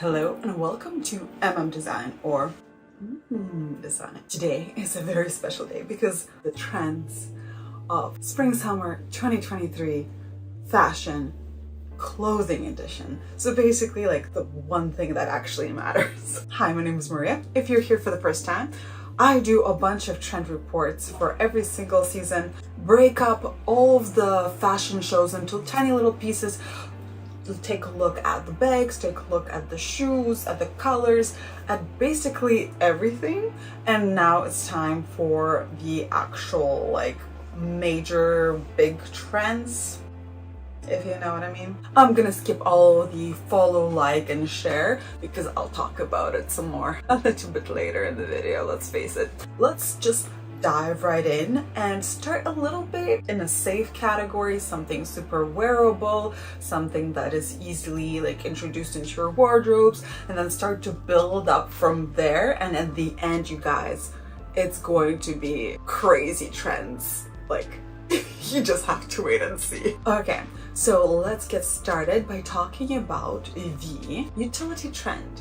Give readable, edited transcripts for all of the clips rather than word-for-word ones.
Hello and welcome to Design or Design. Today is a very special day because the trends of Spring/Summer 2023 fashion clothing edition. So basically like the one thing that actually matters. Hi, my name is Maria. If you're here for the first time, I do a bunch of trend reports for every single season, break up all of the fashion shows into tiny little pieces, take a look at the bags, take a look at the shoes, at the colors, at basically everything. And now it's time for the actual like major big trends, if you know what I mean. I'm gonna skip all the follow, like, and share because I'll talk about it some more a little bit later in the video, let's face it. Let's just dive right in and start a little bit in a safe category, something super wearable, something that is easily like introduced into your wardrobes, and then start to build up from there. And at the end, you guys, it's going to be crazy trends. Like, you just have to wait and see. Okay, so let's get started by talking about the utility trend.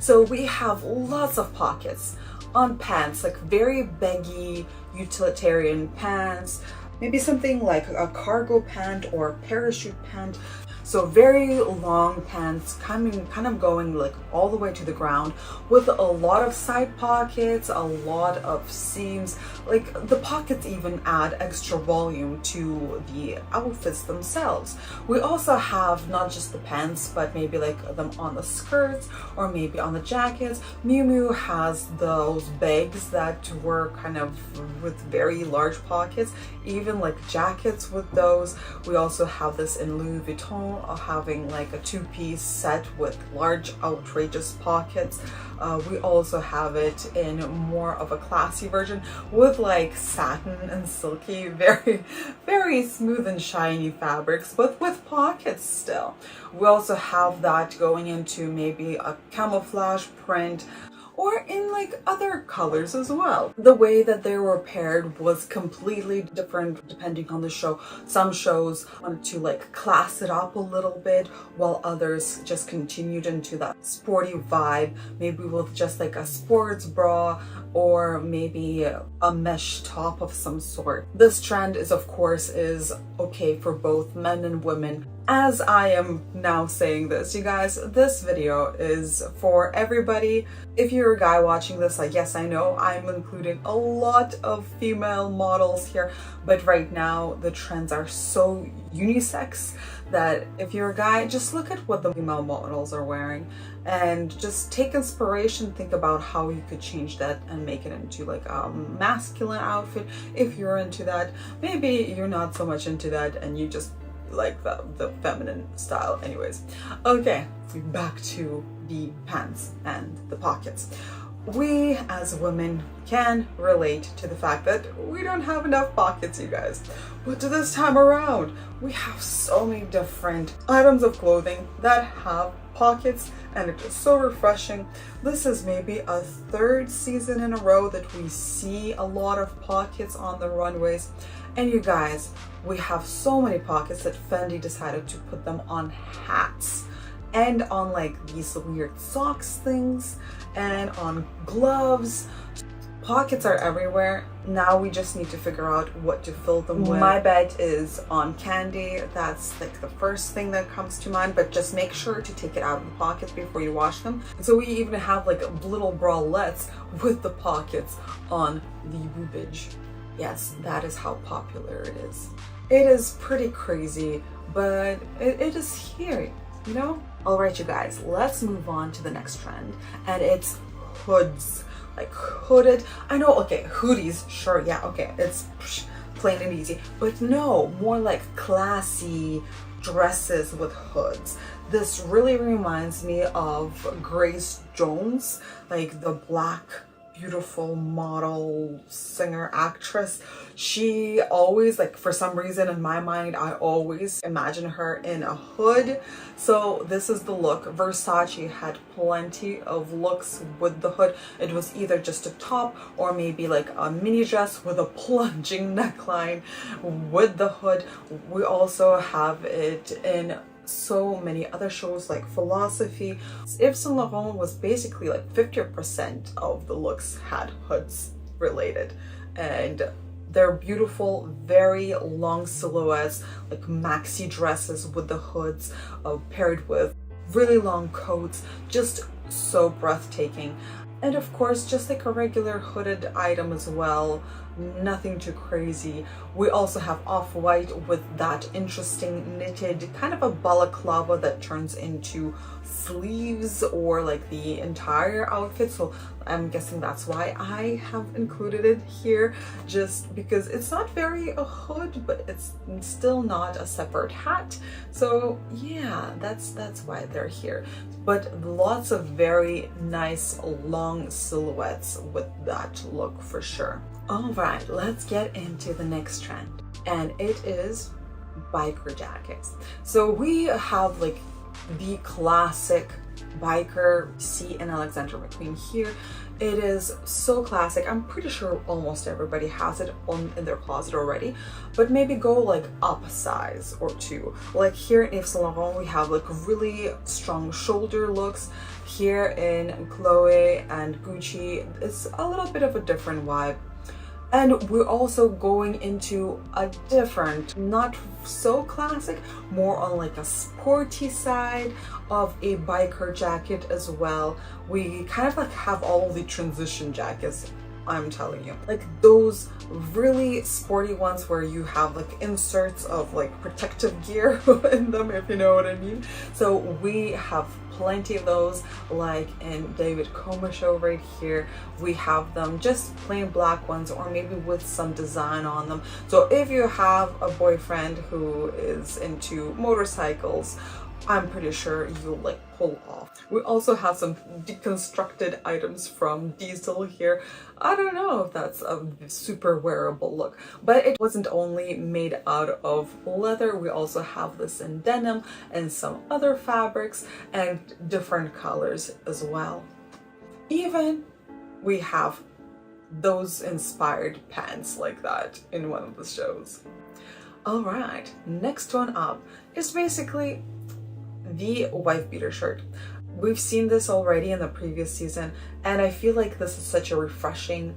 So we have lots of pockets on pants, like very baggy utilitarian pants, maybe something like a cargo pant or parachute pant. So very long pants kind of going like all the way to the ground with a lot of side pockets, a lot of seams. Like the pockets even add extra volume to the outfits themselves. We also have not just the pants, but maybe like them on the skirts or maybe on the jackets. Miu Miu has those bags that were kind of with very large pockets, even like jackets with those. We also have this in Louis Vuitton, having like a two-piece set with large outrageous pockets. We also have it in more of a classy version with like satin and silky, very smooth and shiny fabrics, but with pockets still. We also have that going into maybe a camouflage print, or in like other colors as well. The way that they were paired was completely different depending on the show. Some shows wanted to like class it up a little bit, while others just continued into that sporty vibe, maybe with just like a sports bra or maybe a mesh top of some sort. This trend is okay for both men and women. As I am now saying this, you guys, this video is for everybody. If you're a guy watching this, like, yes, I know I'm including a lot of female models here, but right now the trends are so unisex that if you're a guy, just look at what the female models are wearing and just take inspiration, think about how you could change that and make it into like a masculine outfit if you're into that. Maybe you're not so much into that and you just like the feminine style. Anyways, okay, back to the pants and the pockets. We as women can relate to the fact that we don't have enough pockets, you guys. But this time around, we have so many different items of clothing that have pockets, and it is so refreshing. This is maybe a third season in a row that we see a lot of pockets on the runways. And you guys, we have so many pockets that Fendi decided to put them on hats and on like these weird socks things and on gloves. Pockets are everywhere. Now we just need to figure out what to fill them with. My bet is on candy. That's like the first thing that comes to mind, but just make sure to take it out of the pockets before you wash them. So we even have like little bralettes with the pockets on the boobage. Yes, that is how popular it is. It is pretty crazy, but it is here, you know? All right, you guys, let's move on to the next trend, and it's hoods. Like hooded, I know, okay, hoodies, sure, yeah, okay, it's plain and easy, but no, more like classy dresses with hoods. This really reminds me of Grace Jones, like the black beautiful model, singer, actress. She always, like, for some reason in my mind, I always imagine her in a hood. So this is the look. Versace had plenty of looks with the hood. It was either just a top or maybe like a mini dress with a plunging neckline with the hood. We also have it in so many other shows like Philosophy. Yves Saint Laurent was basically like 50% of the looks had hoods related, and they're beautiful, very long silhouettes, like maxi dresses with the hoods, paired with really long coats, just so breathtaking. And of course, just like a regular hooded item as well, nothing too crazy. We also have off-white with that interesting knitted kind of a balaclava that turns into sleeves or like the entire outfit. So I'm guessing that's why I have included it here, just because it's not very a hood, but it's still not a separate hat. So yeah, that's why they're here. But lots of very nice long silhouettes with that look for sure. All right, let's get into the next trend, and it is biker jackets. So we have like the classic biker. See in Alexander McQueen here. It is so classic. I'm pretty sure almost everybody has it in their closet already, but maybe go like up a size or two. Like here in Yves Saint Laurent, we have like really strong shoulder looks. Here in Chloe and Gucci, it's a little bit of a different vibe. And we're also going into a different, not so classic, more on like a sporty side of a biker jacket as well. We kind of like have all the transition jackets, I'm telling you. Like those really sporty ones where you have like inserts of like protective gear in them, if you know what I mean. So we have plenty of those, like in David Coma show right here. We have them just plain black ones or maybe with some design on them. So if you have a boyfriend who is into motorcycles, I'm pretty sure you'll like pull off. We also have some deconstructed items from Diesel here. I don't know if that's a super wearable look, but it wasn't only made out of leather. We also have this in denim and some other fabrics and different colors as well. Even we have those inspired pants like that in one of the shows. All right, next one up is basically the wife beater shirt. We've seen this already in the previous season, and I feel like this is such a refreshing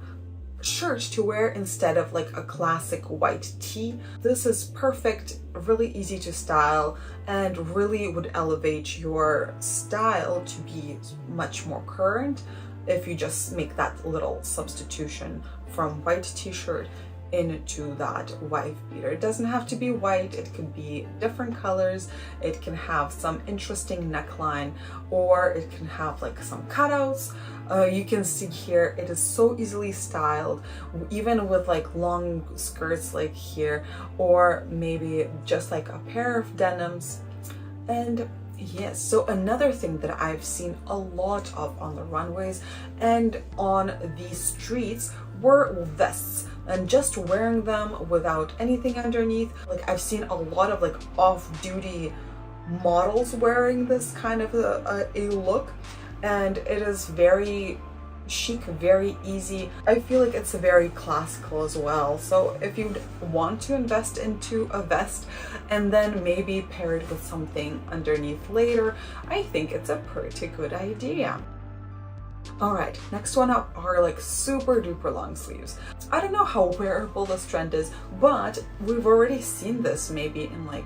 shirt to wear instead of like a classic white tee. This is perfect, really easy to style, and really would elevate your style to be much more current if you just make that little substitution from white t-shirt into that wife beater. It doesn't have to be white, it could be different colors, it can have some interesting neckline, or it can have like some cutouts. You can see here it is so easily styled, even with like long skirts like here, or maybe just like a pair of denims. And yes, so another thing that I've seen a lot of on the runways and on the streets were vests, and just wearing them without anything underneath. Like I've seen a lot of like off-duty models wearing this kind of a look, and it is very chic, very easy. I feel like it's very classical as well. So if you want to invest into a vest and then maybe pair it with something underneath later, I think it's a pretty good idea. All right, next one up are like super duper long sleeves. I don't know how wearable this trend is, but we've already seen this maybe in like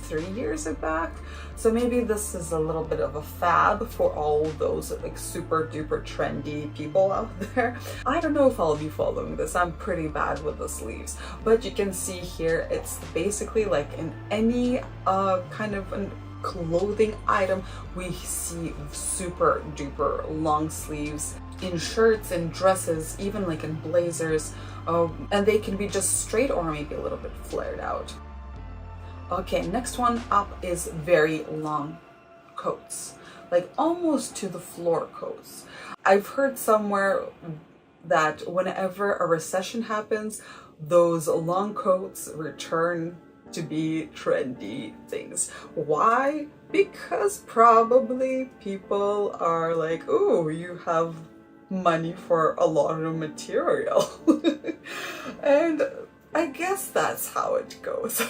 3 years back. So maybe this is a little bit of a fad for all those like super duper trendy people out there. I don't know if I'll be following this. I'm pretty bad with the sleeves, but you can see here it's basically like in any kind of an clothing item, we see super duper long sleeves in shirts and dresses, even like in blazers, and they can be just straight or maybe a little bit flared out. Okay, next one up is very long coats, like almost to the floor coats. I've heard somewhere that whenever a recession happens, those long coats return to be trendy things. Why? Because probably people are like, oh, you have money for a lot of material. And I guess that's how it goes.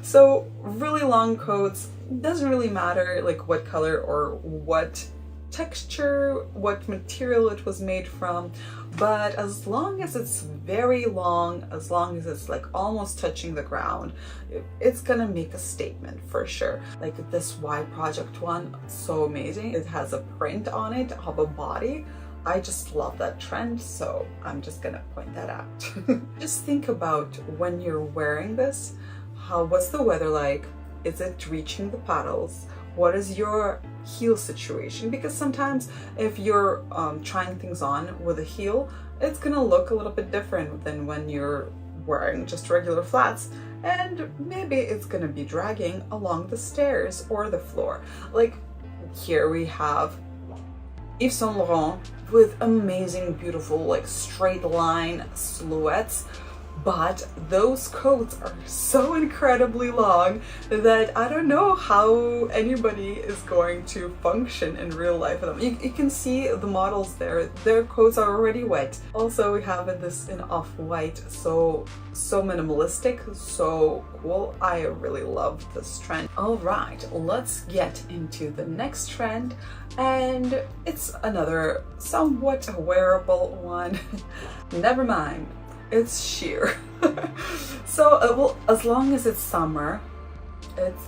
So really long coats, doesn't really matter like what color or what texture, what material it was made from, but as long as it's very long, as long as it's like almost touching the ground, it's gonna make a statement for sure. Like this Y Project one, so amazing. It has a print on it of a body. I just love that trend, so I'm just gonna point that out. Just think about when you're wearing this, what's the weather like? Is it reaching the paddles? What is your heel situation? Because sometimes if you're trying things on with a heel, it's gonna look a little bit different than when you're wearing just regular flats, and maybe it's gonna be dragging along the stairs or the floor. Like here we have Yves Saint Laurent with amazing, beautiful, like straight line silhouettes. But those coats are so incredibly long that I don't know how anybody is going to function in real life with them. You can see the models there, their coats are already wet. Also, we have this in off-white, so minimalistic, so cool. I really love this trend. All right, let's get into the next trend, and it's another somewhat wearable one. Never mind. It's sheer. So well, as long as it's summer,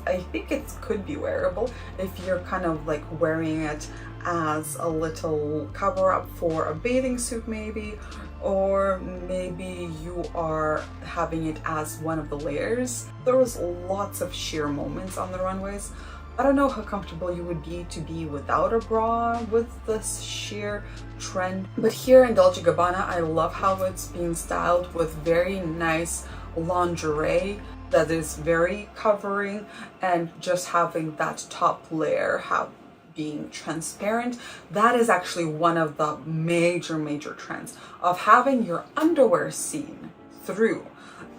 I think it could be wearable if you're kind of like wearing it as a little cover up for a bathing suit maybe, or maybe you are having it as one of the layers. There was lots of sheer moments on the runways. I don't know how comfortable you would be to be without a bra with this sheer trend, but here in Dolce & Gabbana, I love how it's being styled with very nice lingerie that is very covering, and just having that top layer being transparent. That is actually one of the major trends of having your underwear seen through.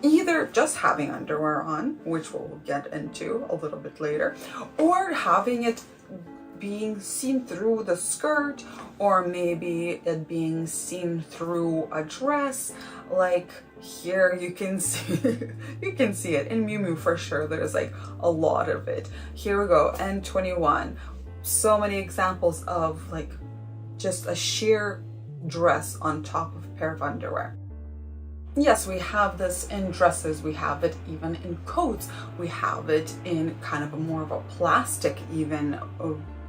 Either just having underwear on, which we'll get into a little bit later, or having it being seen through the skirt, or maybe it being seen through a dress. Like here you can see you can see it in Miu Miu for sure. There's like a lot of it. Here we go, N21. So many examples of like just a sheer dress on top of a pair of underwear. Yes, we have this in dresses, we have it even in coats, we have it in kind of a more of a plastic even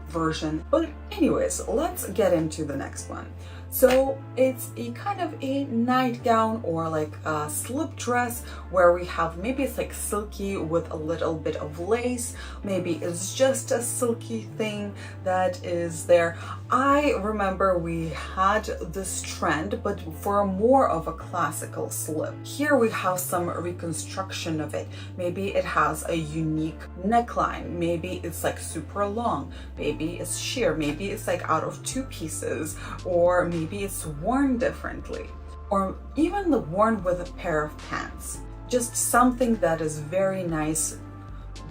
version. But anyways, let's get into the next one. So it's a kind of a nightgown or like a slip dress where we have, maybe it's like silky with a little bit of lace, maybe it's just a silky thing that is there. I remember we had this trend, but for more of a classical slip. Here we have some reconstruction of it. Maybe it has a unique neckline, maybe it's like super long, maybe it's sheer, maybe it's like out of two pieces, or maybe it's worn differently, or even worn with a pair of pants. Just something that is very nice,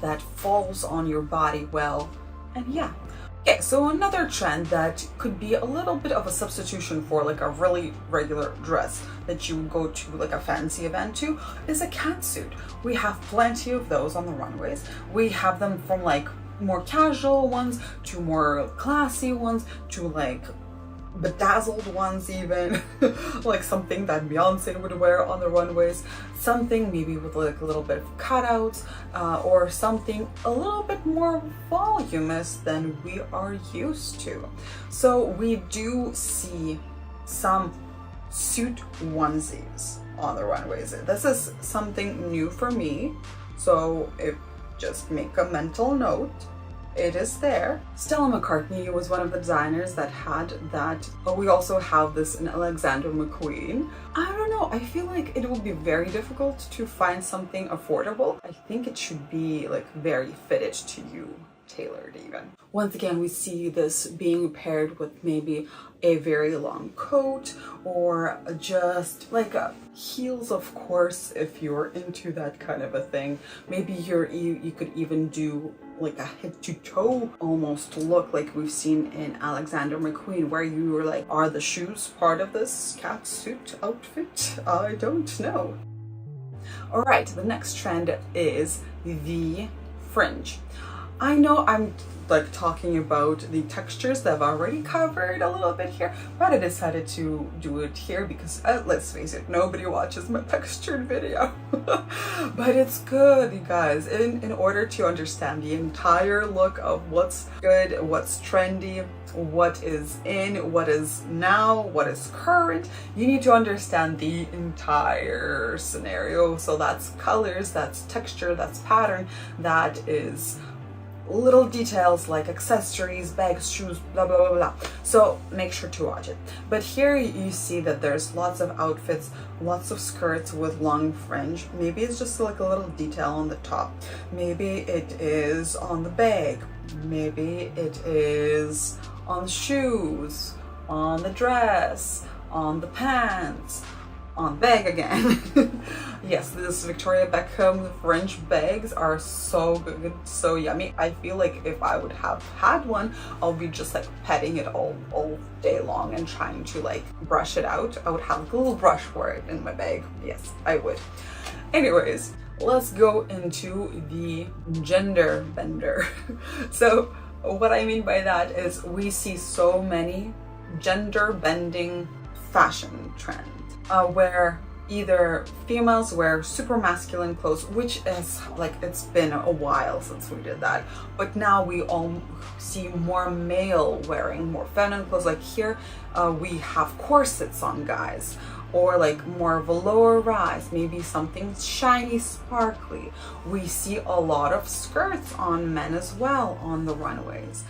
that falls on your body well, and yeah. Okay, so another trend that could be a little bit of a substitution for like a really regular dress that you would go to like a fancy event to is a catsuit. We have plenty of those on the runways. We have them from like more casual ones to more classy ones to like bedazzled ones even, like something that Beyonce would wear on the runways, something maybe with like a little bit of cutouts, or something a little bit more voluminous than we are used to. So we do see some suit onesies on the runways. This is something new for me, so just make a mental note. It is there. Stella McCartney was one of the designers that had that, but we also have this in Alexander McQueen. I don't know, I feel like it would be very difficult to find something affordable. I think it should be like very fitted to you, tailored even. Once again, we see this being paired with maybe a very long coat, or just like heels, of course, if you're into that kind of a thing. Maybe you could even do like a head to toe almost look like we've seen in Alexander McQueen, where you were like, are the shoes part of this cat suit outfit? I don't know. All right, the next trend is the fringe. I know I'm like talking about the textures that I've already covered a little bit here, but I decided to do it here because let's face it, nobody watches my textured video. But it's good, you guys. In order to understand the entire look of what's good, what's trendy, what is in, what is now, what is current, you need to understand the entire scenario. So that's colors, that's texture, that's pattern, that is little details like accessories, bags, shoes, blah blah blah blah. So make sure to watch it. But here you see that there's lots of outfits, lots of skirts with long fringe. Maybe it's just like a little detail on the top, maybe it is on the bag, maybe it is on the shoes, on the dress, on the pants, on bag again. Yes, this Victoria Beckham Fringe bags are so good, so yummy. I feel like if I would have had one, I'll be just like petting it all day long and trying to like brush it out. I would have a little brush for it in my bag. Yes, I would. Anyways, let's go into the gender bender. So what I mean by that is we see so many gender bending fashion trends where either females wear super masculine clothes, which is like, it's been a while since we did that, but now we all see more male wearing more feminine clothes. Like here we have corsets on guys, or like more velour rise, maybe something shiny, sparkly. We see a lot of skirts on men as well on the runways.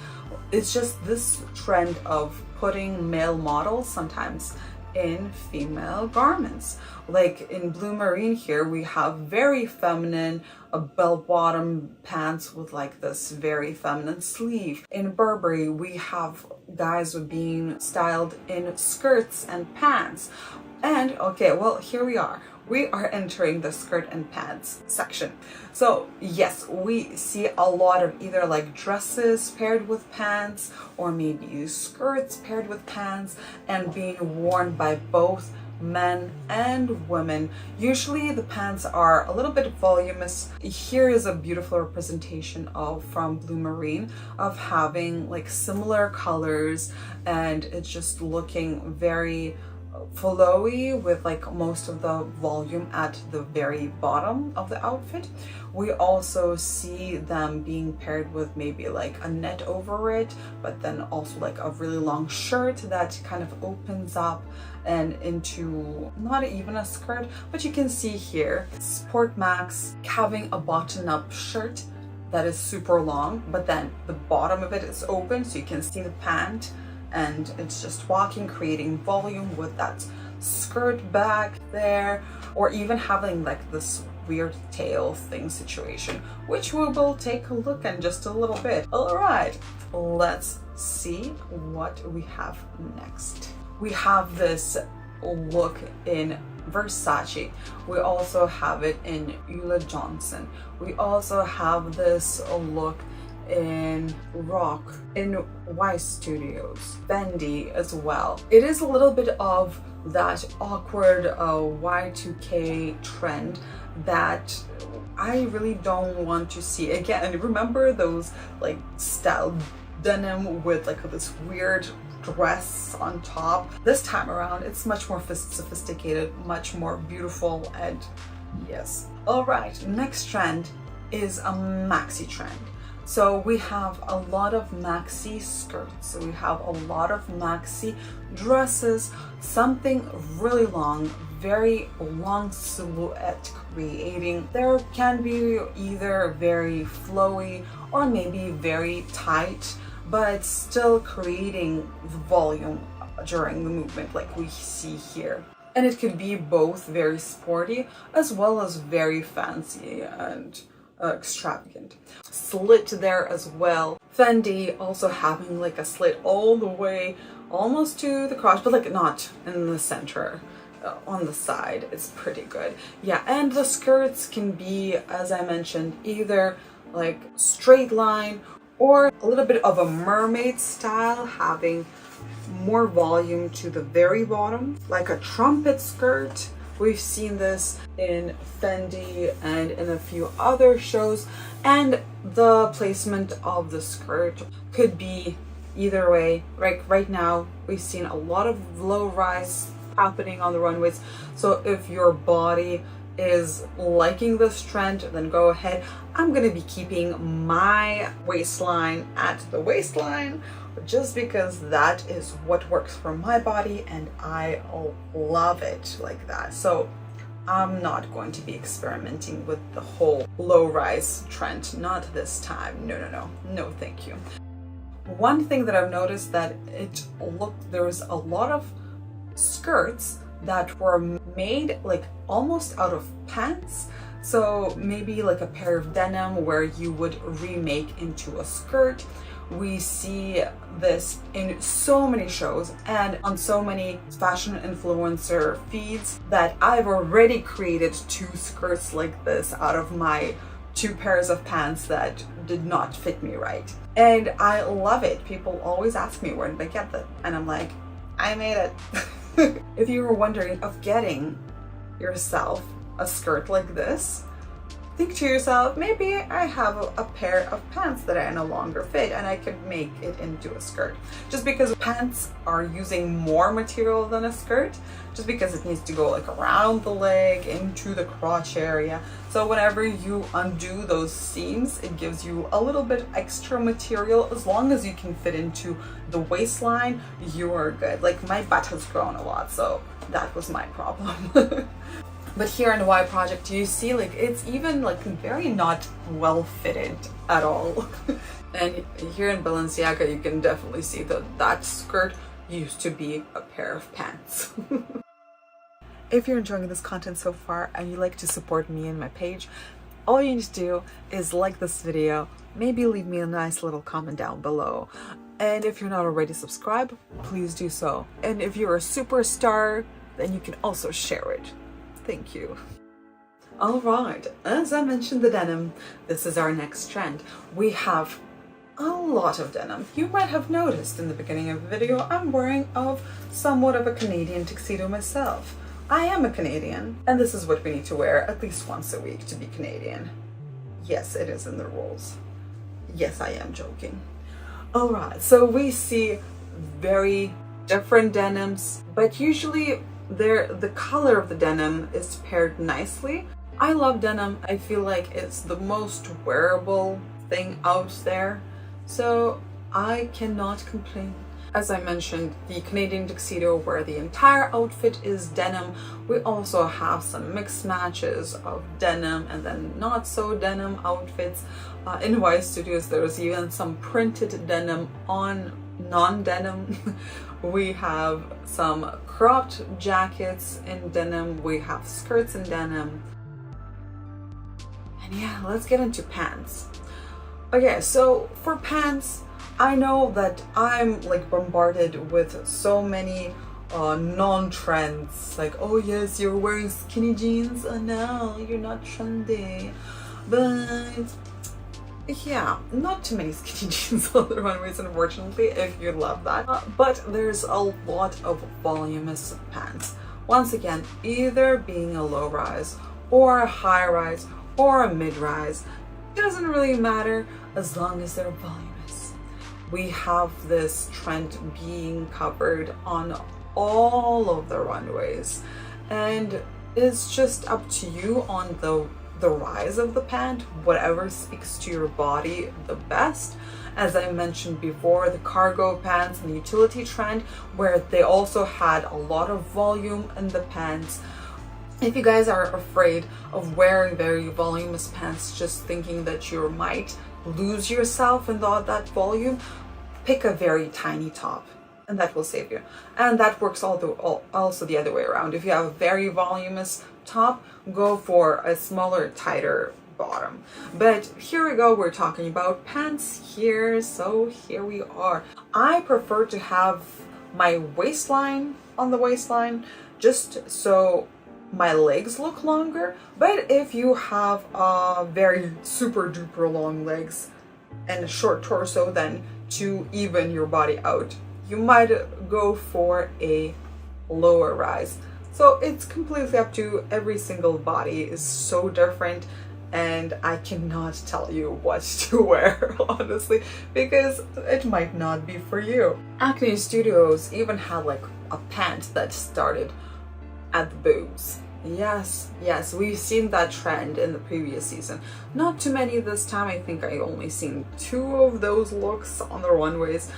It's just this trend of putting male models sometimes in female garments. Like in Blue Marine here, we have very feminine bell-bottom pants with like this very feminine sleeve. In Burberry, we have guys being styled in skirts and pants. And okay, well, here we are. We are entering the skirt and pants section. So yes, we see a lot of either like dresses paired with pants, or maybe skirts paired with pants, and being worn by both men and women. Usually the pants are a little bit voluminous. Here is a beautiful representation of from Blue Marine of having like similar colors, and it's just looking very flowy with like most of the volume at the very bottom of the outfit. We also see them being paired with maybe like a net over it, but then also like a really long shirt that kind of opens up and into not even a skirt, but you can see here Sport Max having a button-up shirt that is super long, but then the bottom of it is open so you can see the pant, and it's just walking, creating volume with that skirt back there, or even having like this weird tail thing situation, which we will take a look at in just a little bit. All right, let's see what we have next. We have this look in Versace. We also have it in Ulla Johnson. We also have this look in Rock, in Y Studios, Fendi as well. It is a little bit of that awkward Y2K trend that I really don't want to see again. Remember those like style denim with like this weird dress on top? This time around it's much more sophisticated, much more beautiful, and yes. All right, next trend is a maxi trend. So we have a lot of maxi skirts, we have a lot of maxi dresses, something really long, very long silhouette creating. There can be either very flowy or maybe very tight, but still creating volume during the movement like we see here. And it could be both very sporty as well as very fancy and extravagant. Slit there as well. Fendi also having like a slit all the way almost to the crotch, but like not in the center, on the side. It's pretty good. Yeah, and the skirts can be, as I mentioned, either like straight line or a little bit of a mermaid style, having more volume to the very bottom, like a trumpet skirt, We've seen this in Fendi and in a few other shows, and the placement of the skirt could be either way. Right now we've seen a lot of low rise happening on the runways, so if your body is liking this trend, then go ahead. I'm gonna be keeping my waistline at the waistline just because that is what works for my body and I love it like that. So I'm not going to be experimenting with the whole low rise trend, not this time. No, thank you. One thing that I've noticed that there's a lot of skirts that were made like almost out of pants. So maybe like a pair of denim where you would remake into a skirt. We see this in so many shows and on so many fashion influencer feeds that I've already created 2 skirts like this out of my 2 pairs of pants that did not fit me right. And I love it. People always ask me where did I get that, and I'm like, I made it. If you were wondering of getting yourself a skirt like this, think to yourself, maybe I have a pair of pants that I no longer fit and I could make it into a skirt. Just because pants are using more material than a skirt, just because it needs to go like around the leg, into the crotch area. So whenever you undo those seams, it gives you a little bit extra material. As long as you can fit into the waistline, you are good. Like my butt has grown a lot, so that was my problem. But here in the Y project, you see like it's even like very not well fitted at all. And here in Balenciaga, you can definitely see that skirt used to be a pair of pants. If you're enjoying this content so far and you like to support me and my page, all you need to do is like this video, maybe leave me a nice little comment down below. And if you're not already subscribed, please do so. And if you're a superstar, then you can also share it. Thank you. Alright, as I mentioned the denim, this is our next trend. We have a lot of denim. You might have noticed in the beginning of the video, I'm wearing somewhat of a Canadian tuxedo myself. I am a Canadian, and this is what we need to wear at least once a week to be Canadian. Yes, it is in the rules. Yes, I am joking. Alright, so we see very different denims, but usually the color of the denim is paired nicely. I love denim. I feel like it's the most wearable thing out there, so I cannot complain. As I mentioned, the Canadian tuxedo where the entire outfit is denim. We also have some mixed matches of denim and then not so denim outfits. In Y Studios, there's even some printed denim on non-denim. We have some cropped jackets in denim, we have skirts in denim, and yeah, let's get into pants. Okay, so for pants, I know that I'm like bombarded with so many non-trends, like, oh yes, you're wearing skinny jeans, oh no, you're not trendy. But yeah, not too many skinny jeans on the runways, unfortunately, if you love that. But there's a lot of voluminous pants. Once again, either being a low rise or a high rise or a mid rise, doesn't really matter as long as they're voluminous. We have this trend being covered on all of the runways, and it's just up to you on the rise of the pant, whatever speaks to your body the best. As I mentioned before, the cargo pants and the utility trend, where they also had a lot of volume in the pants. If you guys are afraid of wearing very voluminous pants, just thinking that you might lose yourself in that volume, pick a very tiny top, and that will save you. And that works also the other way around. If you have a very voluminous top, go for a smaller, tighter bottom. But here we go, we're talking about pants here, so here we are. I prefer to have my waistline on the waistline just so my legs look longer. But if you have very super duper long legs and a short torso, then to even your body out, you might go for a lower rise. So it's completely up to every single body is so different, and I cannot tell you what to wear, honestly, because it might not be for you. Acne Studios even had like a pant that started at the boobs. Yes, we've seen that trend in the previous season. Not too many this time. I think I only seen 2 of those looks on the runways.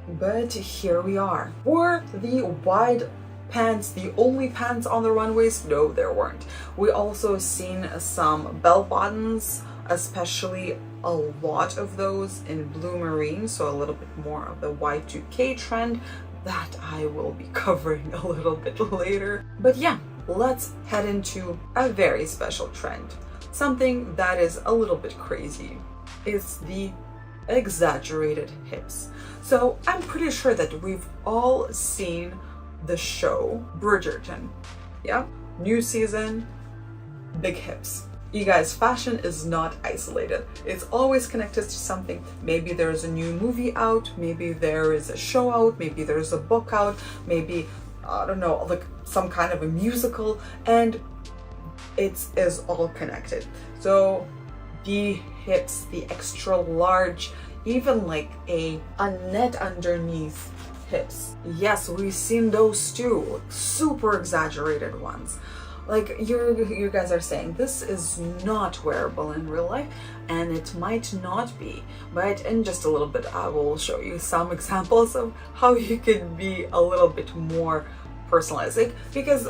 But here we are. Were the wide pants the only pants on the runways? No, there weren't. We also seen some bell bottoms, especially a lot of those in blue marine, so a little bit more of the Y2K trend that I will be covering a little bit later. But yeah, let's head into a very special trend. Something that is a little bit crazy. It's the exaggerated hips. So I'm pretty sure that we've all seen the show Bridgerton. Yeah, new season, big hips. You guys, fashion is not isolated. It's always connected to something. Maybe there's a new movie out, maybe there is a show out, maybe there's a book out, maybe, I don't know, like some kind of a musical, and it is all connected. So the hips, the extra large, even like a net underneath hips. Yes, we've seen those too, super exaggerated ones. Like you guys are saying this is not wearable in real life, and it might not be, but in just a little bit I will show you some examples of how you could be a little bit more personalized. Like, because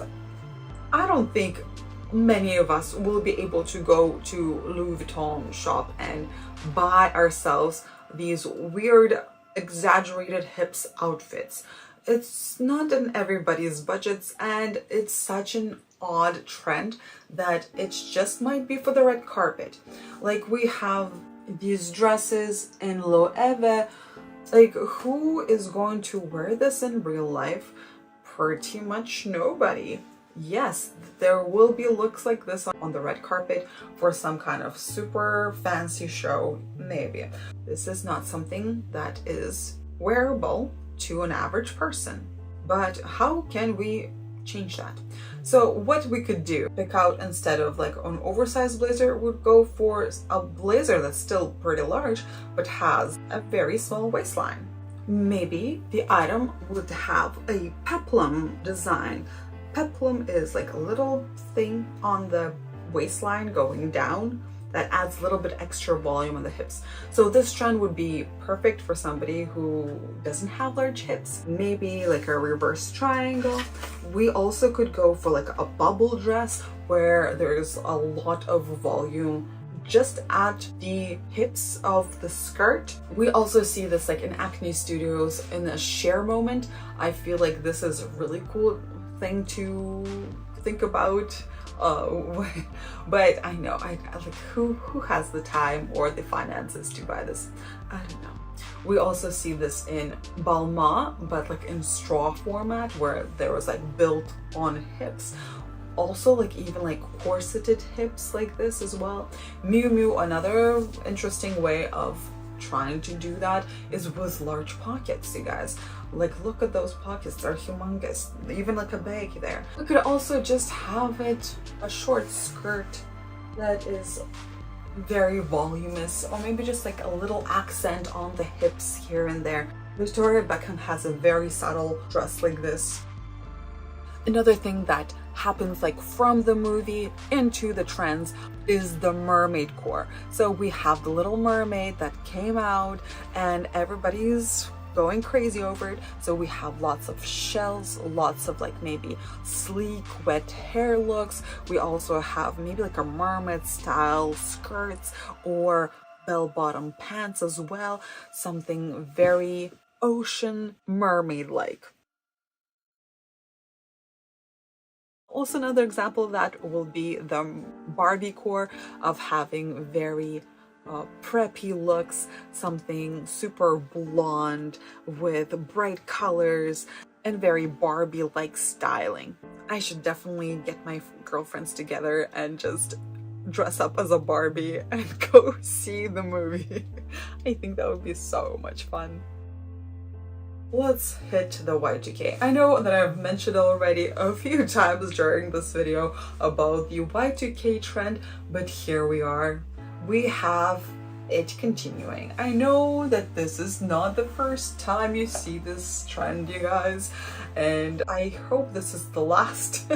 I don't think many of us will be able to go to Louis Vuitton shop and buy ourselves these weird exaggerated hips outfits. It's not in everybody's budgets, and it's such an odd trend that it just might be for the red carpet. Like, we have these dresses in Loewe. Like, who is going to wear this in real life? Pretty much nobody. Yes, there will be looks like this on the red carpet for some kind of super fancy show, maybe. This is not something that is wearable to an average person. But how can we change that? So what we could do, pick out, instead of like an oversized blazer, would go for a blazer that's still pretty large but has a very small waistline. Maybe the item would have a peplum design. Peplum is like a little thing on the waistline going down that adds a little bit extra volume on the hips. So this trend would be perfect for somebody who doesn't have large hips. Maybe like a reverse triangle. We also could go for like a bubble dress where there's a lot of volume just at the hips of the skirt. We also see this like in Acne Studios in a sheer moment. I feel like this is a really cool thing to think about. But I know, I like, who has the time or the finances to buy this? I don't know. We also see this in Balmain, but like in straw format, where there was like built on hips. Also, like even like corseted hips like this as well. Miu Miu, another interesting way of trying to do that is with large pockets, you guys. Like, look at those pockets, they're humongous. Even like a bag there. We could also just have it a short skirt that is very voluminous, or maybe just like a little accent on the hips here and there. Victoria Beckham has a very subtle dress like this. Another thing that happens like from the movie into the trends is the mermaid core. So we have the Little Mermaid that came out and everybody's going crazy over it. So we have lots of shells, lots of like maybe sleek wet hair looks. We also have maybe like a mermaid style skirts or bell-bottom pants as well. Something very ocean mermaid like. Also, another example of that will be the Barbie core of having very preppy looks, something super blonde with bright colors and very Barbie-like styling. I should definitely get my girlfriends together and just dress up as a Barbie and go see the movie. I think that would be so much fun. let's hit the Y2K. I know that I've mentioned already a few times during this video about the Y2K trend, but here we are. We have it continuing. I know that this is not the first time you see this trend, you guys, and I hope this is the last.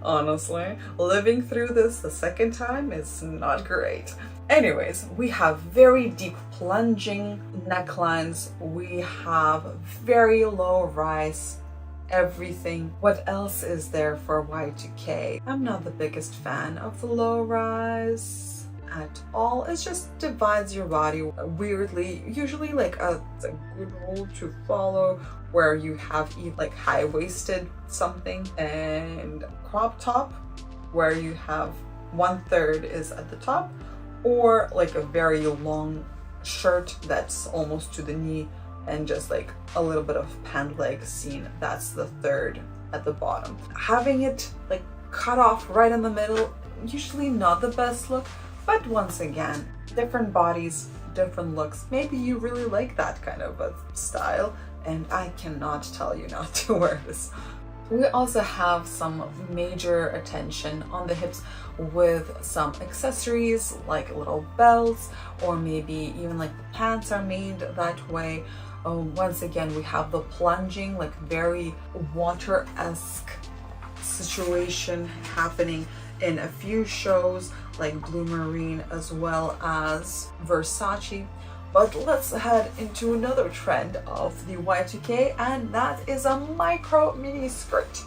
Honestly, living through this the second time is not great. Anyways, we have very deep plunging necklines. We have very low rise everything. What else is there for Y2K? I'm not the biggest fan of the low rise at all. It just divides your body weirdly. Usually like it's a good rule to follow where you have like high-waisted something and crop top where you have 1/3 is at the top, or like a very long shirt that's almost to the knee and just like a little bit of pant leg seen, that's the 1/3 at the bottom. Having it like cut off right in the middle, usually not the best look, but once again, different bodies, different looks. Maybe you really like that kind of a style, and I cannot tell you not to wear this. We also have some major attention on the hips with some accessories like little belts, or maybe even like the pants are made that way. Once again, we have the plunging, like very water-esque situation happening in a few shows like Blue Marine as well as Versace. But let's head into another trend of the Y2K, and that is a micro mini skirt.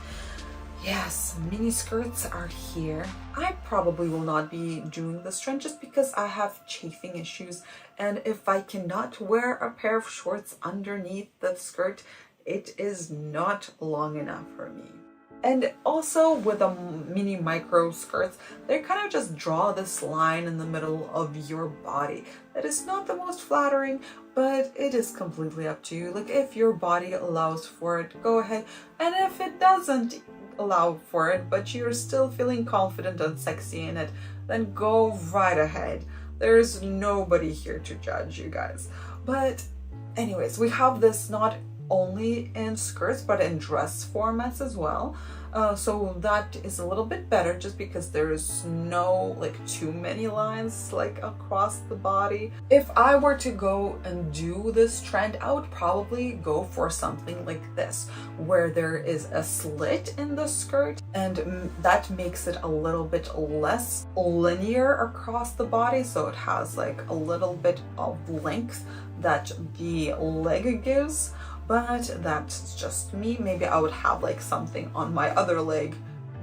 Yes, mini skirts are here. I probably will not be doing this trend just because I have chafing issues, and if I cannot wear a pair of shorts underneath the skirt, it is not long enough for me. And also with a mini micro skirts, they kind of just draw this line in the middle of your body. That is not the most flattering, but it is completely up to you. Like if your body allows for it, go ahead. And if it doesn't allow for it, but you're still feeling confident and sexy in it, then go right ahead. There's nobody here to judge you guys. But anyways, we have this not only in skirts but in dress formats as well, so that is a little bit better just because there is no like too many lines like across the body. If I were to go and do this trend, I would probably go for something like this where there is a slit in the skirt, and that makes it a little bit less linear across the body, so it has like a little bit of length that the leg gives. But that's just me. Maybe I would have like something on my other leg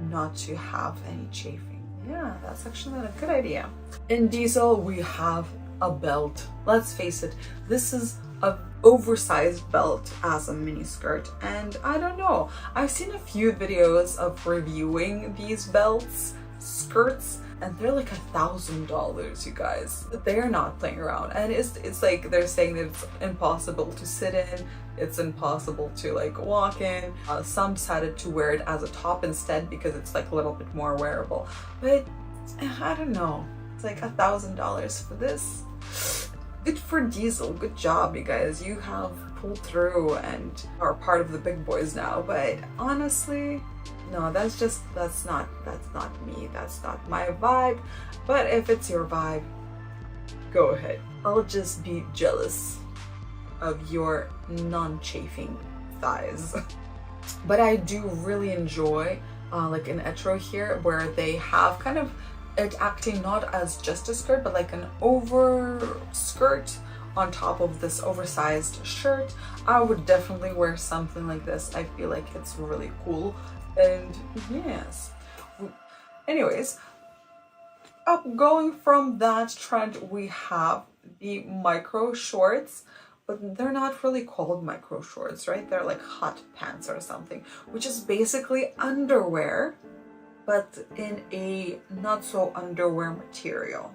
not to have any chafing. Yeah, that's actually not a good idea. In Diesel, we have a belt. Let's face it, this is an oversized belt as a mini skirt, and I don't know. I've seen a few videos of reviewing these belts, skirts, and they're like $1,000, you guys. They're not playing around, and it's like they're saying that it's impossible to sit in, it's impossible to like walk in. Some decided to wear it as a top instead because it's like a little bit more wearable, but I don't know, it's like $1,000 for this. Good for Diesel, good job, you guys. You have pulled through and are part of the big boys now, but honestly, no, that's not me, that's not my vibe. But if it's your vibe, go ahead. I'll just be jealous of your non-chafing thighs. But I do really enjoy like an etro here where they have kind of it acting not as just a skirt but like an over skirt on top of this oversized shirt. I would definitely wear something like this. I feel like it's really cool. And yes, anyways, going from that trend, we have the micro shorts, but they're not really called micro shorts, right? They're like hot pants or something, which is basically underwear, but in a not so underwear material.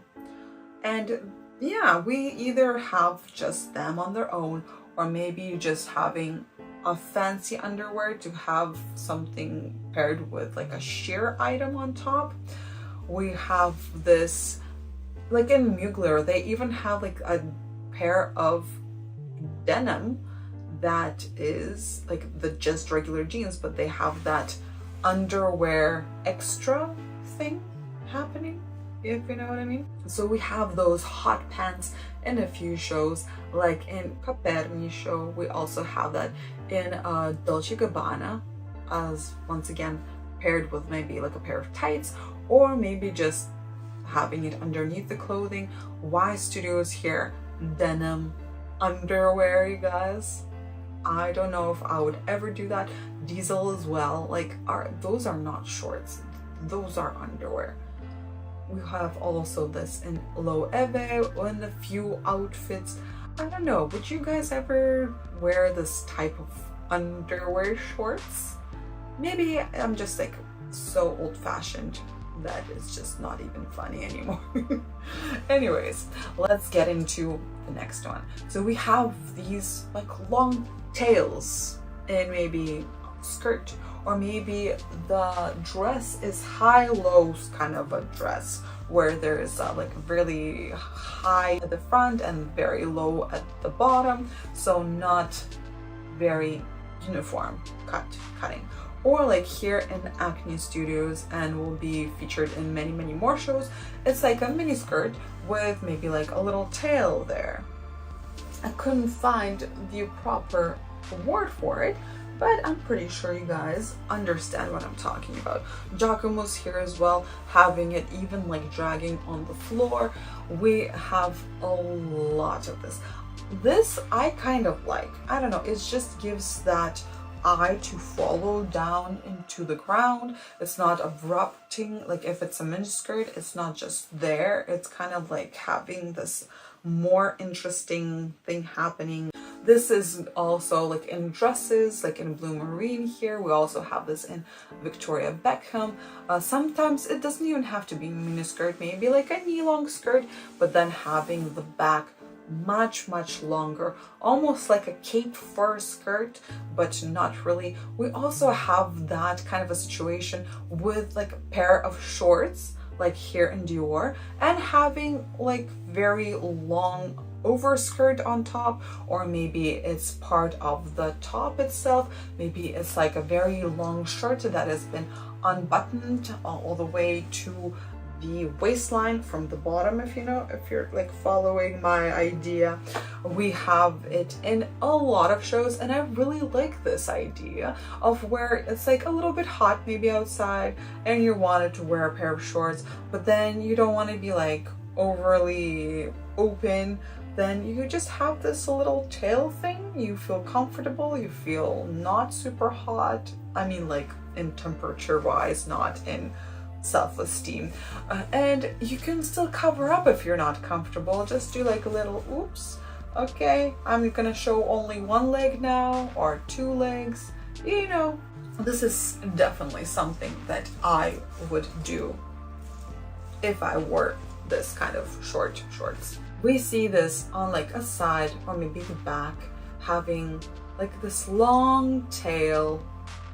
And yeah, we either have just them on their own, or maybe just having a fancy underwear to have something paired with like a sheer item on top. We have this, like in Mugler, they even have like a pair of denim that is like the just regular jeans, but they have that underwear extra thing happening, if you know what I mean. So we have those hot pants in a few shows, like in Caperni show. We also have that in Dolce & Gabbana, as once again paired with maybe like a pair of tights, or maybe just having it underneath the clothing. Y Studios here, denim underwear, you guys. I don't know if I would ever do that. Diesel as well, like those are not shorts, those are underwear. We have also this in Loewe in a few outfits. I don't know, would you guys ever wear this type of underwear shorts? Maybe I'm just like so old-fashioned that it's just not even funny anymore. Anyways, let's get into the next one. So we have these like long tails in maybe skirt, or maybe the dress is high-low kind of a dress where there is like really high at the front and very low at the bottom, so not very uniform cutting. Or like here in Acne Studios, and will be featured in many more shows, it's like a mini skirt with maybe like a little tail there. I couldn't find the proper word for it, but I'm pretty sure you guys understand what I'm talking about. Giacomo's here as well, having it even like dragging on the floor. We have a lot of this. This I kind of like. I don't know, it just gives that eye to follow down into the ground. It's not abrupting, like if it's a miniskirt, it's not just there. It's kind of like having this more interesting thing happening. This is also like in dresses, like in Blue Marine here. We also have this in Victoria Beckham. Sometimes it doesn't even have to be a miniskirt, maybe like a knee-long skirt, but then having the back much longer, almost like a cape fur skirt, but not really. We also have that kind of a situation with like a pair of shorts, like here in Dior, and having like very long overskirt on top, or maybe it's part of the top itself. Maybe it's like a very long shirt that has been unbuttoned all the way to the waistline from the bottom, if you're like following my idea. We have it in a lot of shows, and I really like this idea of where it's like a little bit hot maybe outside and you wanted to wear a pair of shorts, but then you don't want to be like overly open. Then you just have this little tail thing. You feel comfortable, you feel not super hot. I mean, like in temperature wise, not in self-esteem, and you can still cover up if you're not comfortable. Just do like a little oops, okay, I'm gonna show only one leg now, or two legs, you know. This is definitely something that I would do if I wore this kind of shorts. We see this on like a side or maybe the back, having like this long tail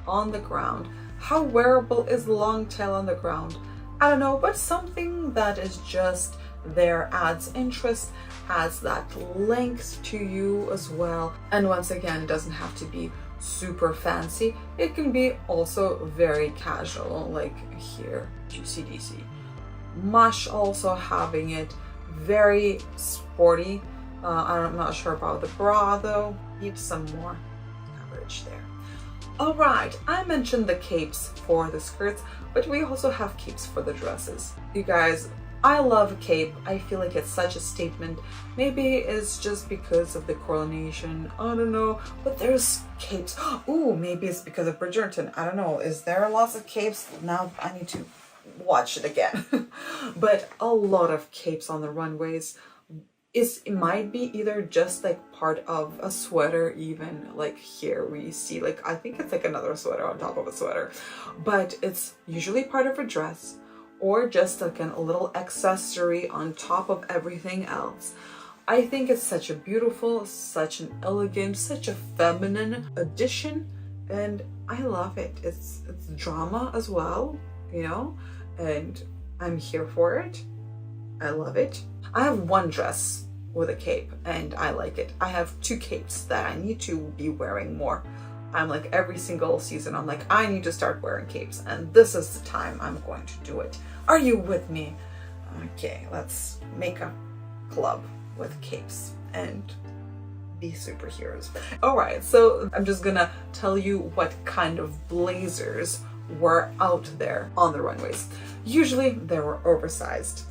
on the ground. How wearable is the long tail on the ground? I don't know, but something that is just there adds interest, adds that length to you as well. And once again, it doesn't have to be super fancy. It can be also very casual, like here, GCDC. Mush also having it very sporty. I'm not sure about the bra though. Need some more coverage there. All right, I mentioned the capes for the skirts, but we also have capes for the dresses. You guys, I love a cape. I feel like it's such a statement. Maybe it's just because of the coronation, I don't know, but there's capes. Ooh, maybe it's because of Bridgerton. I don't know. Is there lots of capes? Now I need to watch it again. But a lot of capes on the runways. It might be either just like part of a sweater, even like here we see like, I think it's like another sweater on top of a sweater, but it's usually part of a dress, or just like a little accessory on top of everything else. I think it's such a beautiful, such an elegant, such a feminine addition, and I love it. It's drama as well, you know, and I'm here for it. I love it. I have one dress with a cape, and I like it. I have 2 capes that I need to be wearing more. I'm like, every single season I'm like, I need to start wearing capes, and this is the time I'm going to do it. Are you with me? Okay, let's make a club with capes and be superheroes. All right, so I'm just gonna tell you what kind of blazers were out there on the runways. Usually they were oversized.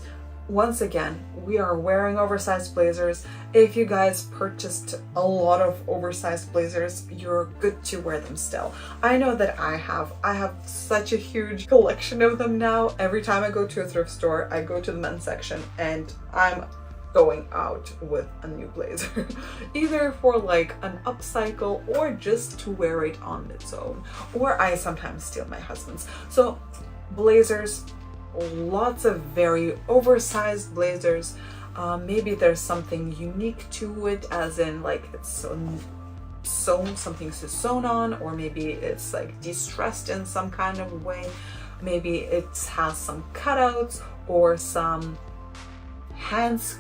Once again, we are wearing oversized blazers. If you guys purchased a lot of oversized blazers, you're good to wear them still. I know that I have such a huge collection of them now. Every time I go to a thrift store, I go to the men's section and I'm going out with a new blazer, either for like an upcycle or just to wear it on its own, or I sometimes steal my husband's. So blazers, lots of very oversized blazers. Maybe there's something unique to it, as in like it's sewn, something's sewn on, or maybe it's like distressed in some kind of way. Maybe it has some cutouts or some hands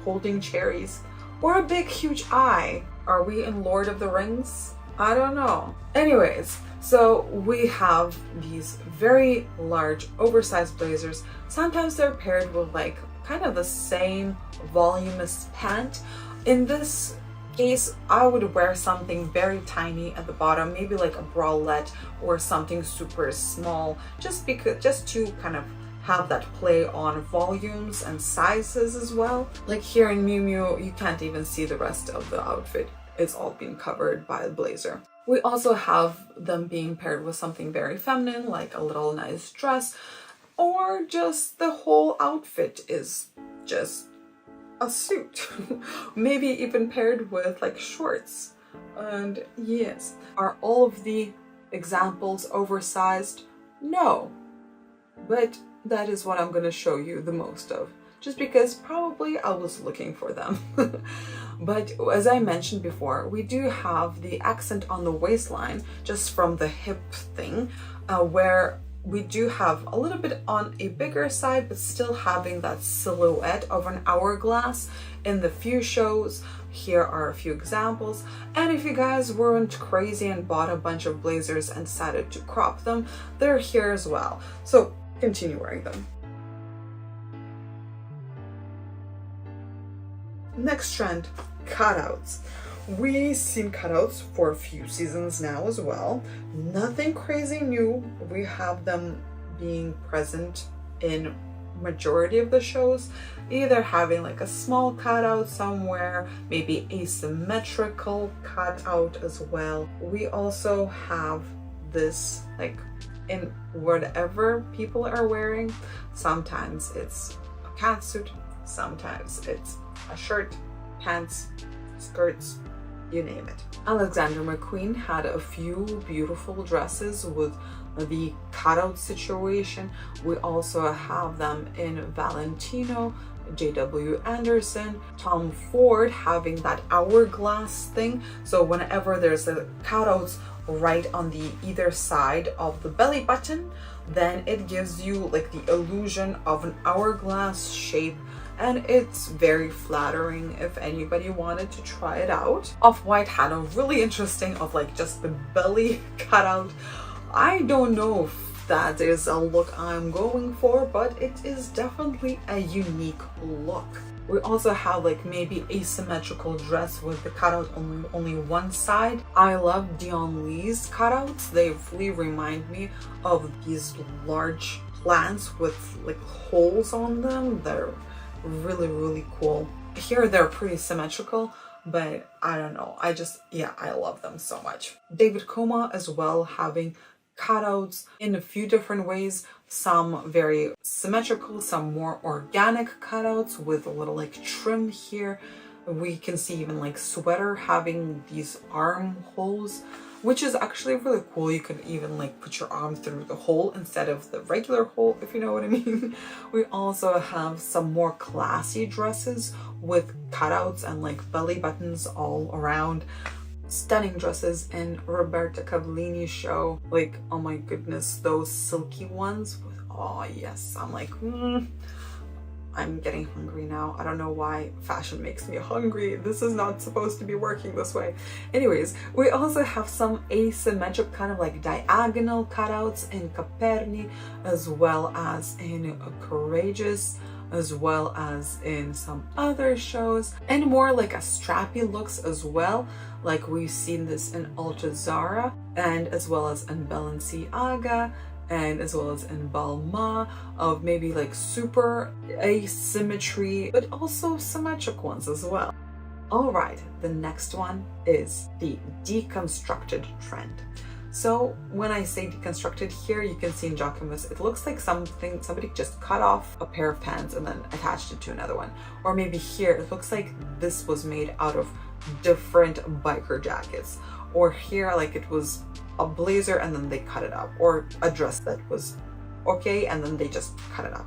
holding cherries, or a big huge eye. Are we in Lord of the Rings? I don't know. Anyways, so we have these very large oversized blazers. Sometimes they're paired with like kind of the same voluminous pant. In this case, I would wear something very tiny at the bottom, maybe like a bralette or something super small, just to kind of have that play on volumes and sizes as well. Like here in Miu Miu, you can't even see the rest of the outfit. It's all being covered by a blazer. We also have them being paired with something very feminine, like a little nice dress, or just the whole outfit is just a suit. Maybe even paired with like shorts. And yes, are all of the examples oversized? No, but that is what I'm going to show you the most of, just because probably I was looking for them. But as I mentioned before, we do have the accent on the waistline just from the hip thing, where we do have a little bit on a bigger side, but still having that silhouette of an hourglass in the few shows. Here are a few examples. And if you guys weren't crazy and bought a bunch of blazers and decided to crop them, they're here as well. So continue wearing them. Next trend, cutouts. We've seen cutouts for a few seasons now as well. Nothing crazy new. We have them being present in majority of the shows, either having like a small cutout somewhere, maybe asymmetrical cutout as well. We also have this like in whatever people are wearing. Sometimes it's a catsuit, sometimes it's a shirt, pants, skirts, you name it. Alexander McQueen had a few beautiful dresses with the cutout situation. We also have them in Valentino, J.W. Anderson, Tom Ford having that hourglass thing. So whenever there's a cutouts right on the either side of the belly button, then it gives you like the illusion of an hourglass shape, and it's very flattering if anybody wanted to try it out. Off-White had a really interesting of like just the belly cutout. I don't know if that is a look I'm going for, but it is definitely a unique look. We also have like maybe asymmetrical dress with the cutout on only one side. I love Dion Lee's cutouts. They really remind me of these large plants with like holes on them. They're really, really cool. Here they're pretty symmetrical, but I don't know. I love them so much. David Coma as well, having cutouts in a few different ways, some very symmetrical, some more organic cutouts with a little like trim here. We can see even like sweater having these armholes, which is actually really cool. You can even like put your arm through the hole instead of the regular hole, if you know what I mean. We also have some more classy dresses with cutouts and like belly buttons all around. Stunning dresses in Roberta Cavallini's show. Like, oh my goodness, those silky ones with, oh yes, I'm like, I'm getting hungry now. I don't know why fashion makes me hungry. This is not supposed to be working this way. Anyways, we also have some asymmetric kind of like diagonal cutouts in Caperni, as well as in Courageous, as well as in some other shows, and more like a strappy looks as well. Like we've seen this in Ultra Zara, and as well as in Balenciaga, and as well as in Balmain, of maybe like super asymmetry, but also symmetric ones as well. All right, the next one is the deconstructed trend. So when I say deconstructed, here you can see in Jacquemus, it looks like somebody just cut off a pair of pants and then attached it to another one. Or maybe here, it looks like this was made out of different biker jackets. Or here, like it was a blazer and then they cut it up, or a dress that was okay and then they just cut it up.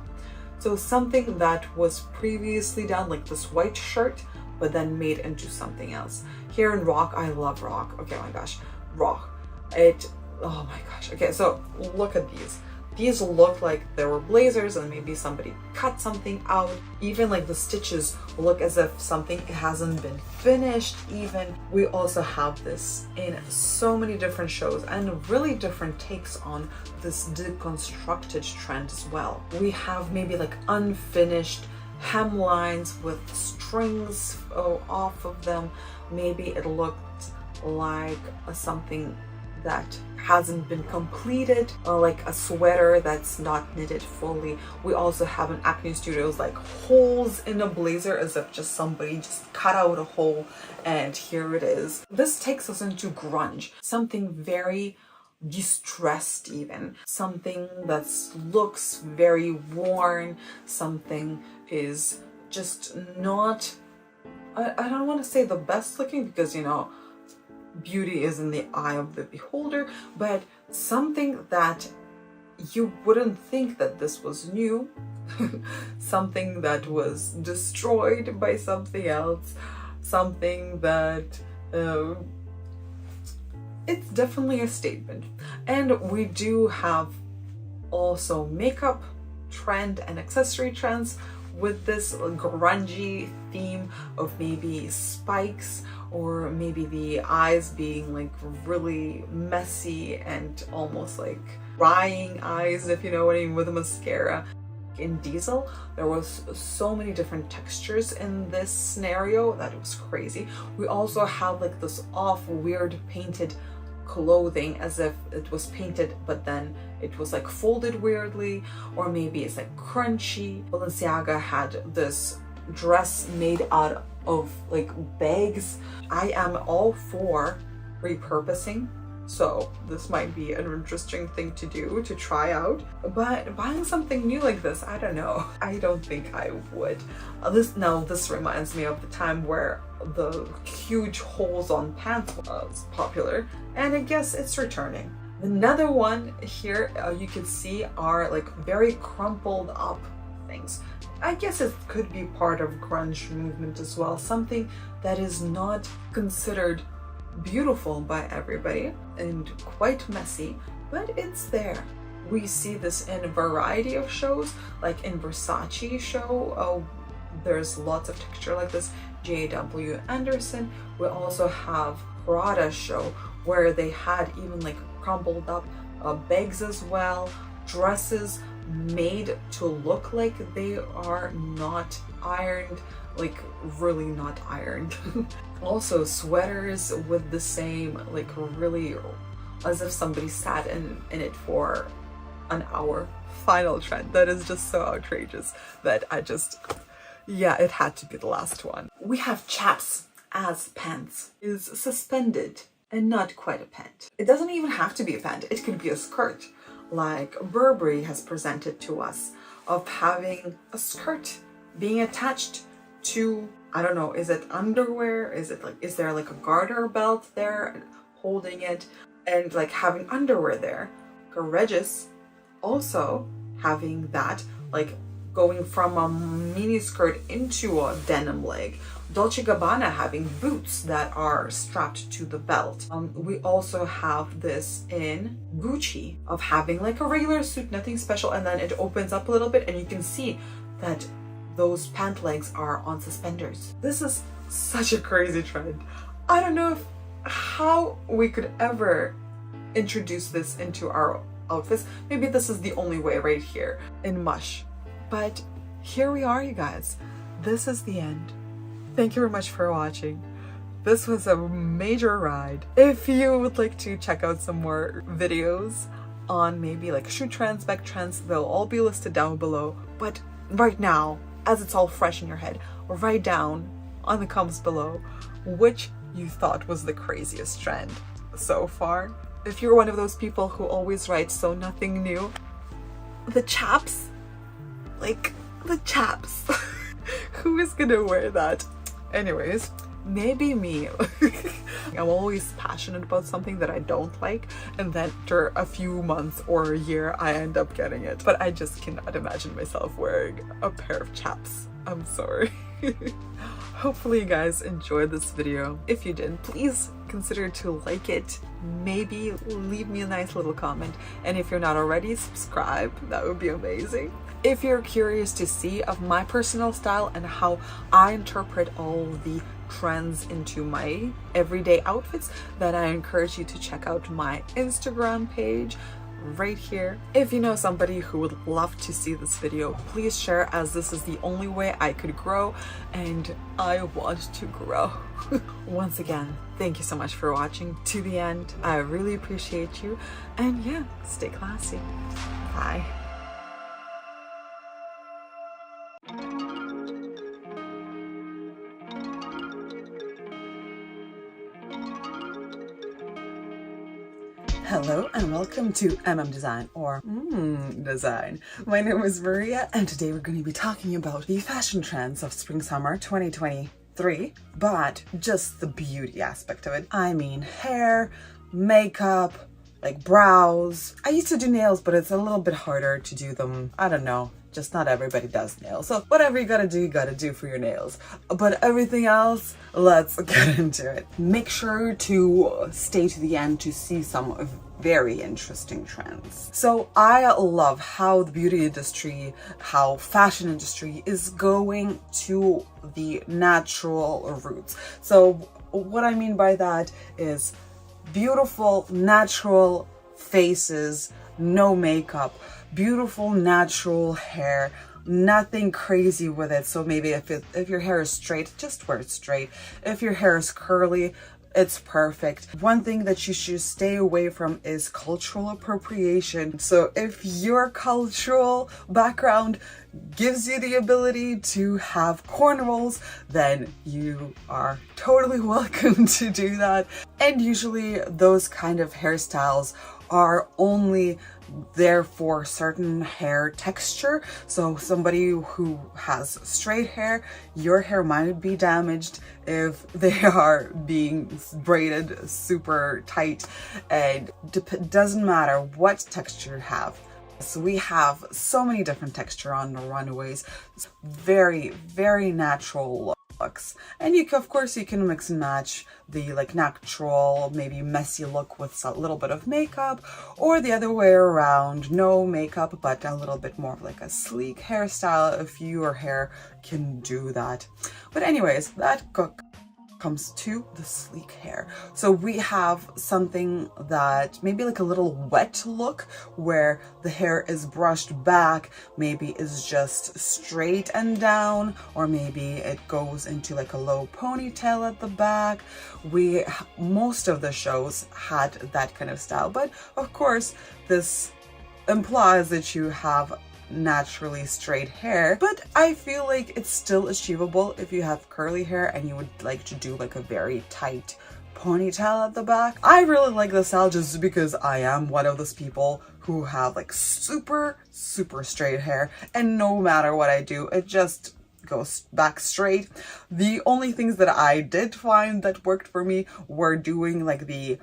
So something that was previously done, like this white shirt, but then made into something else. Here in Rock, I love Rock. Okay, oh my gosh, Rock. Oh my gosh. Okay, so look at these. These look like there were blazers and maybe somebody cut something out. Even like the stitches look as if something hasn't been finished even. We also have this in so many different shows and really different takes on this deconstructed trend as well. We have maybe like unfinished hemlines with strings off of them. Maybe it looked like something that hasn't been completed, or like a sweater that's not knitted fully. We also have in Acne Studios like holes in a blazer, as if just somebody just cut out a hole and here it is. This takes us into grunge, something very distressed, even something that looks very worn, something is just not, I don't want to say the best looking, because you know, beauty is in the eye of the beholder, but something that you wouldn't think that this was new, something that was destroyed by something else, something that it's definitely a statement. And we do have also makeup trend and accessory trends with this grungy theme of maybe spikes, or maybe the eyes being like really messy and almost like crying eyes, if you know what I mean, with a mascara. In Diesel, there was so many different textures in this scenario that it was crazy. We also have like this off weird painted clothing, as if it was painted but then it was like folded weirdly, or maybe it's like crunchy. Balenciaga had this dress made out of like bags. I am all for repurposing, so this might be an interesting thing to do, to try out. But buying something new like this, I don't know. I don't think I would. This reminds me of the time where the huge holes on pants was popular, and I guess it's returning. Another one here you can see are like very crumpled up things. I guess it could be part of grunge movement as well, something that is not considered beautiful by everybody and quite messy, but it's there. We see this in a variety of shows, like in Versace show, there's lots of texture like this. J.W. Anderson. We also have Prada show, where they had even like crumpled up bags as well, dresses made to look like they are not ironed, like really not ironed. Also sweaters with the same, like really as if somebody sat in it for an hour. Final trend that is just so outrageous that yeah, it had to be the last one. We have chaps as pants. Is suspended and not quite a pant. It doesn't even have to be a pant, it could be a skirt, like Burberry has presented to us, of having a skirt being attached to, I don't know, is it underwear? Is it like, is there like a garter belt there holding it, and like having underwear there? Courageous also having that, like going from a mini skirt into a denim leg. Dolce & Gabbana having boots that are strapped to the belt. We also have this in Gucci, of having like a regular suit, nothing special, and then it opens up a little bit and you can see that those pant legs are on suspenders. This is such a crazy trend. I don't know how we could ever introduce this into our outfits. Maybe this is the only way right here in mush. But here we are, you guys. This is the end. Thank you very much for watching. This was a major ride. If you would like to check out some more videos on maybe like shoe trends, back trends, they'll all be listed down below. But right now, as it's all fresh in your head, write down on the comments below which you thought was the craziest trend so far. If you're one of those people who always writes so nothing new, the chaps, like the chaps. Who is gonna wear that? Anyways, maybe me. I'm always passionate about something that I don't like, and then after a few months or a year I end up getting it. But I just cannot imagine myself wearing a pair of chaps. I'm sorry. Hopefully you guys enjoyed this video. If you did, please consider to like it, maybe leave me a nice little comment, and if you're not already, subscribe. That would be amazing. If you're curious to see of my personal style and how I interpret all the trends into my everyday outfits, then I encourage you to check out my Instagram page right here. If you know somebody who would love to see this video, please share, as this is the only way I could grow, and I want to grow. Once again, thank you so much for watching to the end. I really appreciate you, and yeah, stay classy. Bye. Hello and welcome to Design, or Design. My name is Maria, and today we're going to be talking about the fashion trends of Spring/Summer 2023, but just the beauty aspect of it. I mean hair, makeup, like brows. I used to do nails, but it's a little bit harder to do them. I don't know. Just not everybody does nails. So whatever you gotta do for your nails. But everything else, let's get into it. Make sure to stay to the end to see some very interesting trends. So I love how the beauty industry, how fashion industry is going to the natural roots. So what I mean by that is beautiful, natural faces, no makeup, beautiful natural hair, nothing crazy with it. So maybe if your hair is straight, just wear it straight. If your hair is curly, it's perfect. One thing that you should stay away from is cultural appropriation. So if your cultural background gives you the ability to have cornrows, then you are totally welcome to do that. And usually those kind of hairstyles are only there for certain hair texture. So somebody who has straight hair, your hair might be damaged if they are being braided super tight, and doesn't matter what texture you have. So we have so many different texture on the runways. It's very, very natural looks. And you can, of course, you can mix and match the like natural, maybe messy look with a little bit of makeup, or the other way around, no makeup, but a little bit more of like a sleek hairstyle if your hair can do that. But anyways, that comes to the sleek hair. So we have something that maybe like a little wet look where the hair is brushed back, maybe is just straight and down, or maybe it goes into like a low ponytail at the back. Most of the shows had that kind of style, but of course this implies that you have naturally straight hair, but I feel like it's still achievable if you have curly hair and you would like to do like a very tight ponytail at the back. I really like the style just because I am one of those people who have like super straight hair, and no matter what I do, it just goes back straight. The only things that I did find that worked for me were doing like the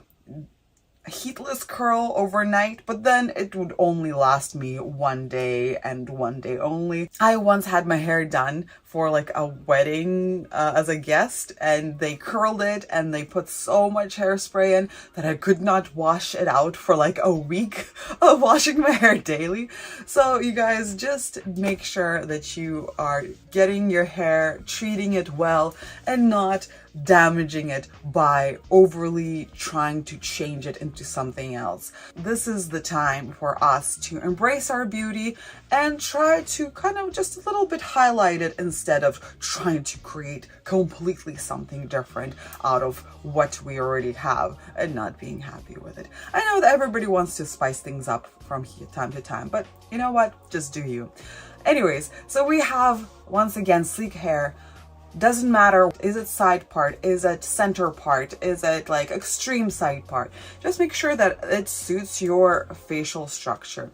heatless curl overnight, but then it would only last me one day and one day only. I once had my hair done for like a wedding as a guest, and they curled it and they put so much hairspray in that I could not wash it out for like a week of washing my hair daily. So you guys, just make sure that you are getting your hair, treating it well, and not damaging it by overly trying to change it into something else. This is the time for us to embrace our beauty and try to kind of just a little bit highlight it instead of trying to create completely something different out of what we already have and not being happy with it. I know that everybody wants to spice things up from time to time, but you know what? Just do you. Anyways, so we have, once again, sleek hair. Doesn't matter, is it side part, is it center part, is it like extreme side part? Just make sure that it suits your facial structure.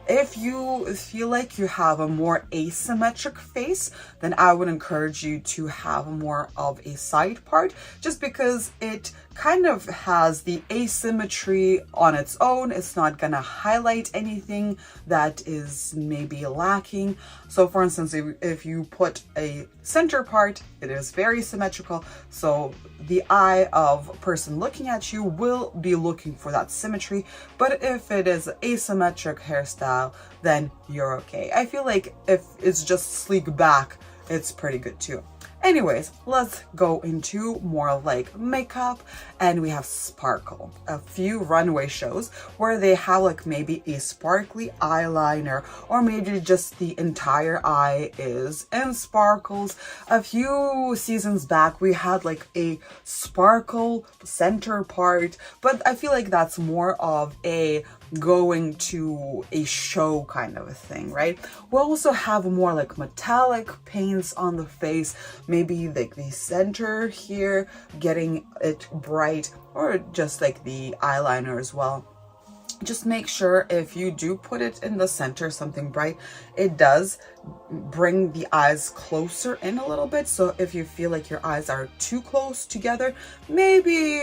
If you feel like you have a more asymmetric face, then I would encourage you to have more of a side part, just because it kind of has the asymmetry on its own. It's not gonna highlight anything that is maybe lacking. So for instance, if you put a center part, it is very symmetrical, so the eye of a person looking at you will be looking for that symmetry. But if it is asymmetric hairstyle, then you're okay. I feel like if it's just sleek back, it's pretty good too. Anyways, let's go into more like makeup, and we have sparkle. A few runway shows where they have like maybe a sparkly eyeliner, or maybe just the entire eye is in sparkles. A few seasons back we had like a sparkle center part, but I feel like that's more of a going to a show kind of a thing, right? We also have more like metallic paints on the face, maybe like the center here getting it bright, or just like the eyeliner as well. Just make sure if you do put it in the center, something bright, it does bring the eyes closer in a little bit. So if you feel like your eyes are too close together, maybe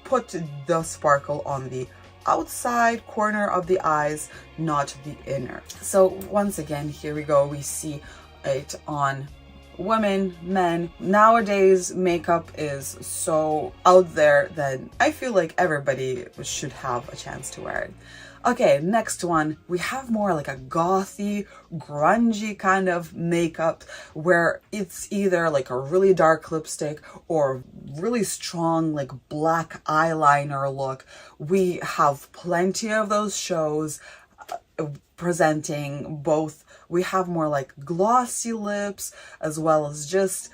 put the sparkle on the outside corner of the eyes, not the inner. So once again, here we go. We see it on women, men. Nowadays, makeup is so out there that I feel like everybody should have a chance to wear it. Okay, next one, we have more like a gothy, grungy kind of makeup where it's either like a really dark lipstick or really strong like black eyeliner look. We have plenty of those shows presenting both. We have more like glossy lips as well as just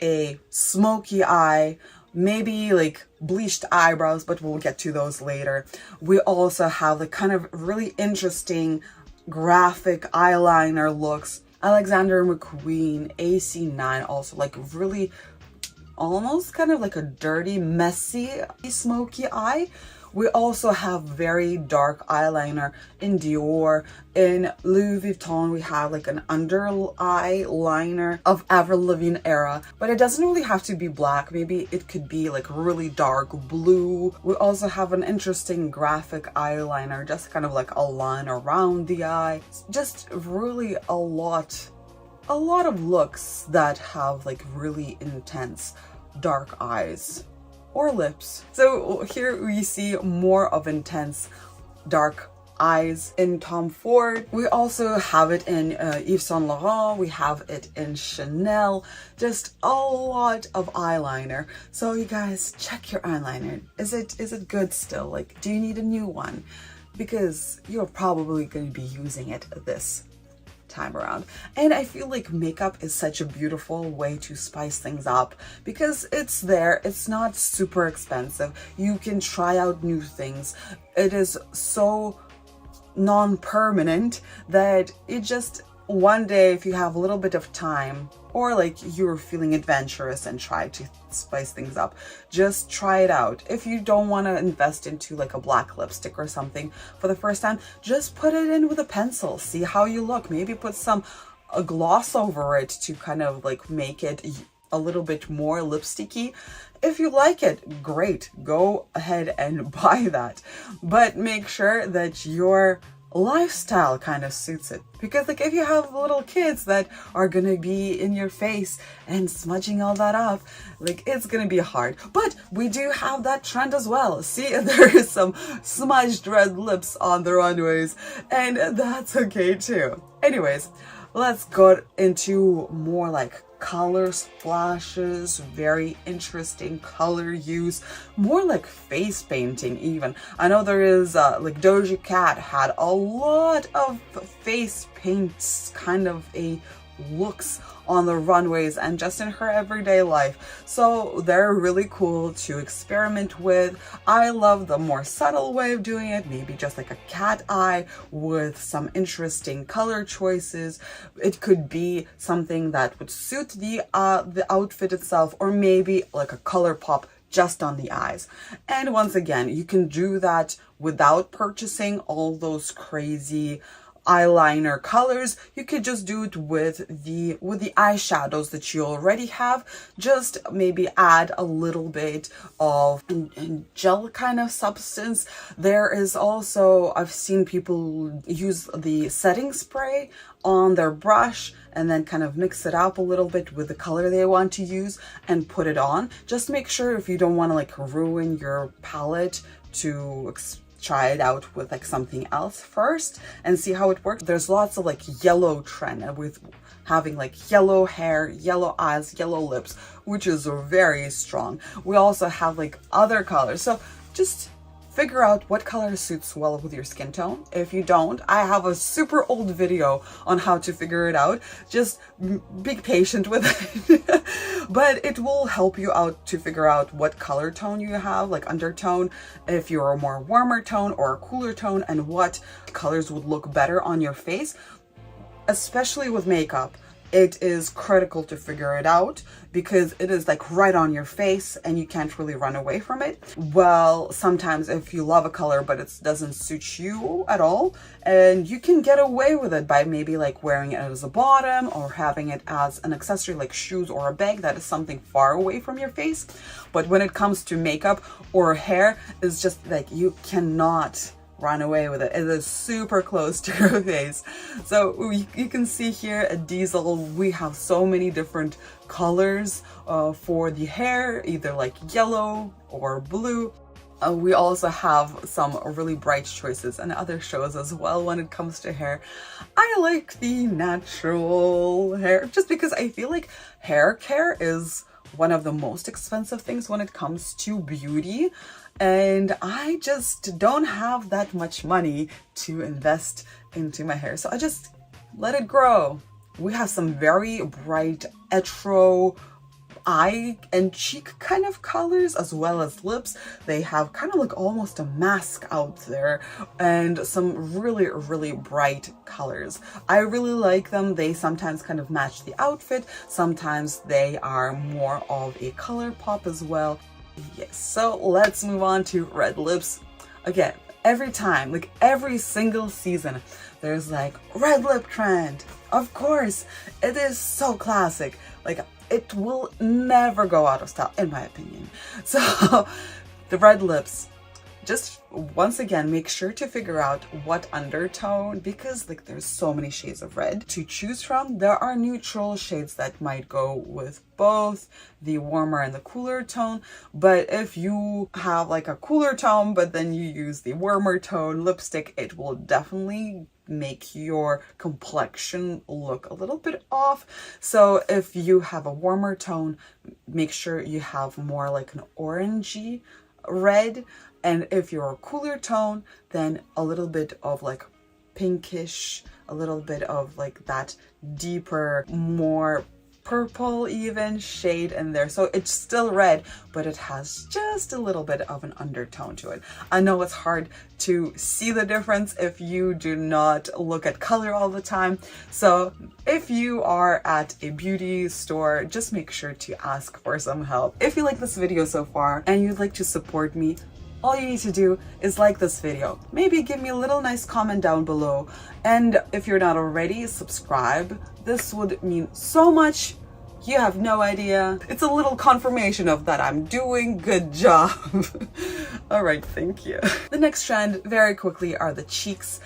a smoky eye, maybe like bleached eyebrows, but we'll get to those later. We also have the kind of really interesting graphic eyeliner looks. Alexander McQueen, AC9, also like really almost kind of like a dirty, messy, smoky eye. We also have very dark eyeliner in Dior. In Louis Vuitton, we have like an under eye liner of Avril Lavigne era, but it doesn't really have to be black. Maybe it could be like really dark blue. We also have an interesting graphic eyeliner, just kind of like a line around the eye. Just really a lot of looks that have like really intense dark eyes or lips. So here we see more of intense dark eyes in Tom Ford. We also have it in Yves Saint Laurent. We have it in Chanel. Just a lot of eyeliner. So you guys, check your eyeliner. Is it good still? Like, do you need a new one? Because you're probably going to be using it this time around. And I feel like makeup is such a beautiful way to spice things up because it's there, it's not super expensive, you can try out new things, it is so non-permanent that it just one day, if you have a little bit of time, or like you're feeling adventurous and try to spice things up, just try it out. If you don't want to invest into like a black lipstick or something for the first time, just put it in with a pencil, see how you look. Maybe put a gloss over it to kind of like make it a little bit more lipsticky. If you like it, great, go ahead and buy that. But make sure that your lifestyle kind of suits it. Because like if you have little kids that are gonna be in your face and smudging all that up, like it's gonna be hard. But we do have that trend as well. See, there is some smudged red lips on the runways, and that's okay too. Anyways, let's go into more like color splashes, very interesting color use, more like face painting even. I know there is like Doja Cat had a lot of face paints kind of a looks on the runways and just in her everyday life, so they're really cool to experiment with. I love the more subtle way of doing it, maybe just like a cat eye with some interesting color choices. It could be something that would suit the outfit itself, or maybe like a color pop just on the eyes. And once again, you can do that without purchasing all those crazy eyeliner colors. You could just do it with the eyeshadows that you already have. Just maybe add a little bit of gel kind of substance. There is also, I've seen people use the setting spray on their brush and then kind of mix it up a little bit with the color they want to use and put it on. Just make sure, if you don't want to like ruin your palette, to try it out with like something else first and see how it works. There's lots of like yellow trend with having like yellow hair, yellow eyes, yellow lips, which is very strong. We also have like other colors, so just figure out what color suits well with your skin tone. If you don't, I have a super old video on how to figure it out. Just be patient with it. But it will help you out to figure out what color tone you have, like undertone, if you're a more warmer tone or a cooler tone, and what colors would look better on your face. Especially with makeup, it is critical to figure it out because it is like right on your face and you can't really run away from it. Well, sometimes if you love a color but it doesn't suit you at all, and you can get away with it by maybe like wearing it as a bottom or having it as an accessory like shoes or a bag that is something far away from your face. But when it comes to makeup or hair, it's just like you cannot run away with it. It is super close to your face. So you can see here at Diesel, we have so many different colors for the hair, either like yellow or blue. We also have some really bright choices and other shows as well when it comes to hair. I like the natural hair just because I feel like hair care is one of the most expensive things when it comes to beauty. And I just don't have that much money to invest into my hair, so I just let it grow. We have some very bright etro eye and cheek kind of colors, as well as lips. They have kind of like almost a mask out there, and some really, really bright colors. I really like them. They sometimes kind of match the outfit. Sometimes they are more of a color pop as well. Yes, so let's move on to red lips. Again, every time, like every single season, there's like red lip trend. Of course, it is so classic. Like it will never go out of style, in my opinion. So the red lips, just once again, make sure to figure out what undertone, because like there's so many shades of red to choose from. There are neutral shades that might go with both the warmer and the cooler tone, but if you have like a cooler tone but then you use the warmer tone lipstick, it will definitely make your complexion look a little bit off. So if you have a warmer tone, make sure you have more like an orangey red, and if you're a cooler tone, then a little bit of like pinkish, a little bit of like that deeper, more purple even shade in there. So it's still red, but it has just a little bit of an undertone to it. I know it's hard to see the difference if you do not look at color all the time. So if you are at a beauty store, just make sure to ask for some help. If you like this video so far and you'd like to support me, all you need to do is like this video. Maybe give me a little nice comment down below. And if you're not already, subscribe. This would mean so much. You have no idea. It's a little confirmation of that I'm doing good job. All right, thank you. The next trend, very quickly, are the cheeks.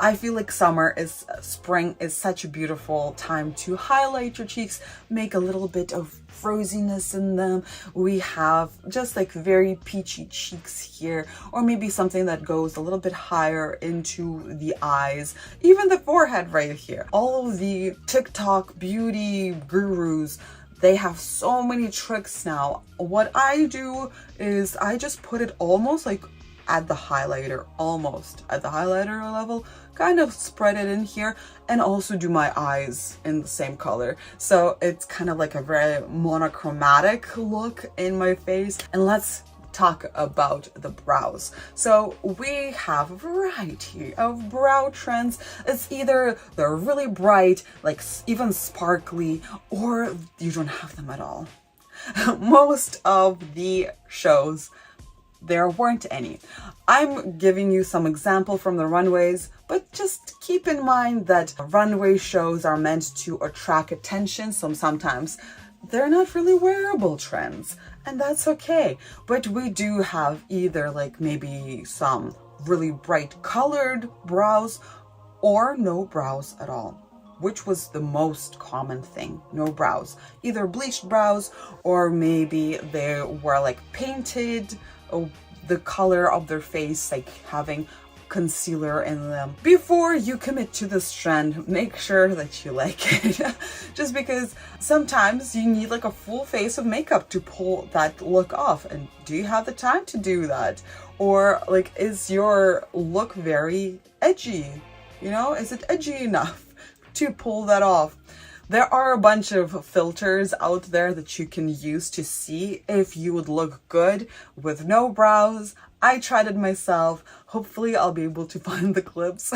I feel like spring is such a beautiful time to highlight your cheeks, make a little bit of froziness in them. We have just like very peachy cheeks here, or maybe something that goes a little bit higher into the eyes, even the forehead right here. All of the TikTok beauty gurus, they have so many tricks now. What I do is I just put it almost like at the highlighter, almost at the highlighter level, kind of spread it in here, and also do my eyes in the same color. So it's kind of like a very monochromatic look in my face. And let's talk about the brows. So we have a variety of brow trends. It's either they're really bright, like even sparkly, or you don't have them at all. Most of the shows, there weren't any. I'm giving you some example from the runways, but just keep in mind that runway shows are meant to attract attention, so sometimes they're not really wearable trends, and that's okay. But we do have either like maybe some really bright colored brows or no brows at all, which was the most common thing. No brows, either bleached brows, or maybe they were like painted, the color of their face, like having concealer in them. Before you commit to this trend, make sure that you like it. Just because sometimes you need like a full face of makeup to pull that look off. And do you have the time to do that? Or like, is your look very edgy? You know, is it edgy enough to pull that off? There are a bunch of filters out there that you can use to see if you would look good with no brows. I tried it myself. Hopefully I'll be able to find the clips.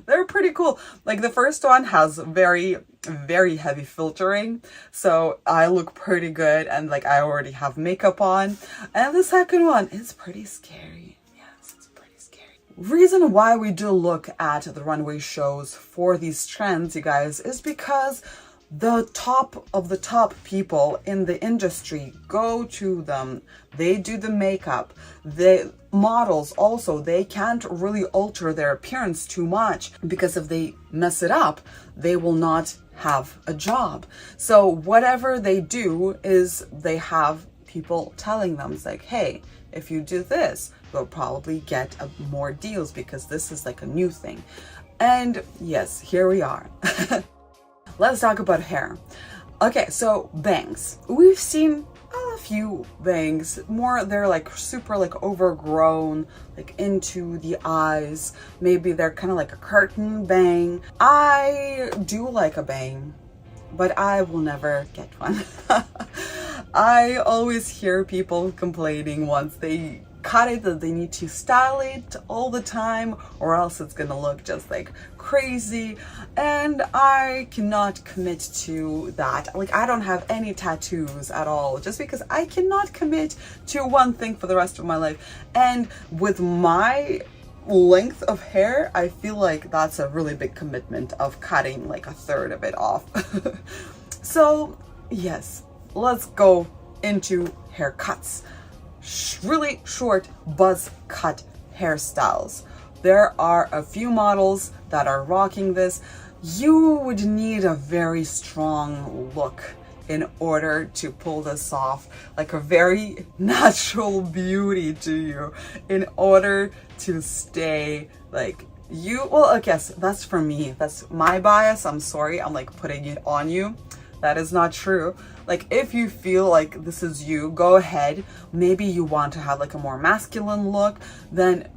They're pretty cool. Like the first one has very, very heavy filtering, so I look pretty good and like I already have makeup on. And the second one is pretty scary. Yes, it's pretty scary. Reason why we do look at the runway shows for these trends, you guys, is because the top of the top people in the industry go to them. They do the makeup. The models also, they can't really alter their appearance too much, because if they mess it up, they will not have a job. So whatever they do is they have people telling them, it's like, hey, if you do this, you'll probably get more deals, because this is like a new thing. And yes, here we are. Let's talk about hair. Okay, so bangs. We've seen a few bangs. More, they're like super like overgrown, like into the eyes. Maybe they're kind of like a curtain bang. I do like a bang, but I will never get one. I always hear people complaining once they cut it that they need to style it all the time, or else it's gonna look just like crazy, and I cannot commit to that. Like, I don't have any tattoos at all, just because I cannot commit to one thing for the rest of my life. And with my length of hair, I feel like that's a really big commitment of cutting like a third of it off. So yes, let's go into haircuts. Really short buzz cut hairstyles. There are a few models that are rocking this. You would need a very strong look in order to pull this off, like a very natural beauty to you, in order to stay like you. Well, I guess that's for me. That's my bias. I'm sorry, I'm like putting it on you. That is not true. Like, if you feel like this is you, go ahead. Maybe you want to have like a more masculine look, then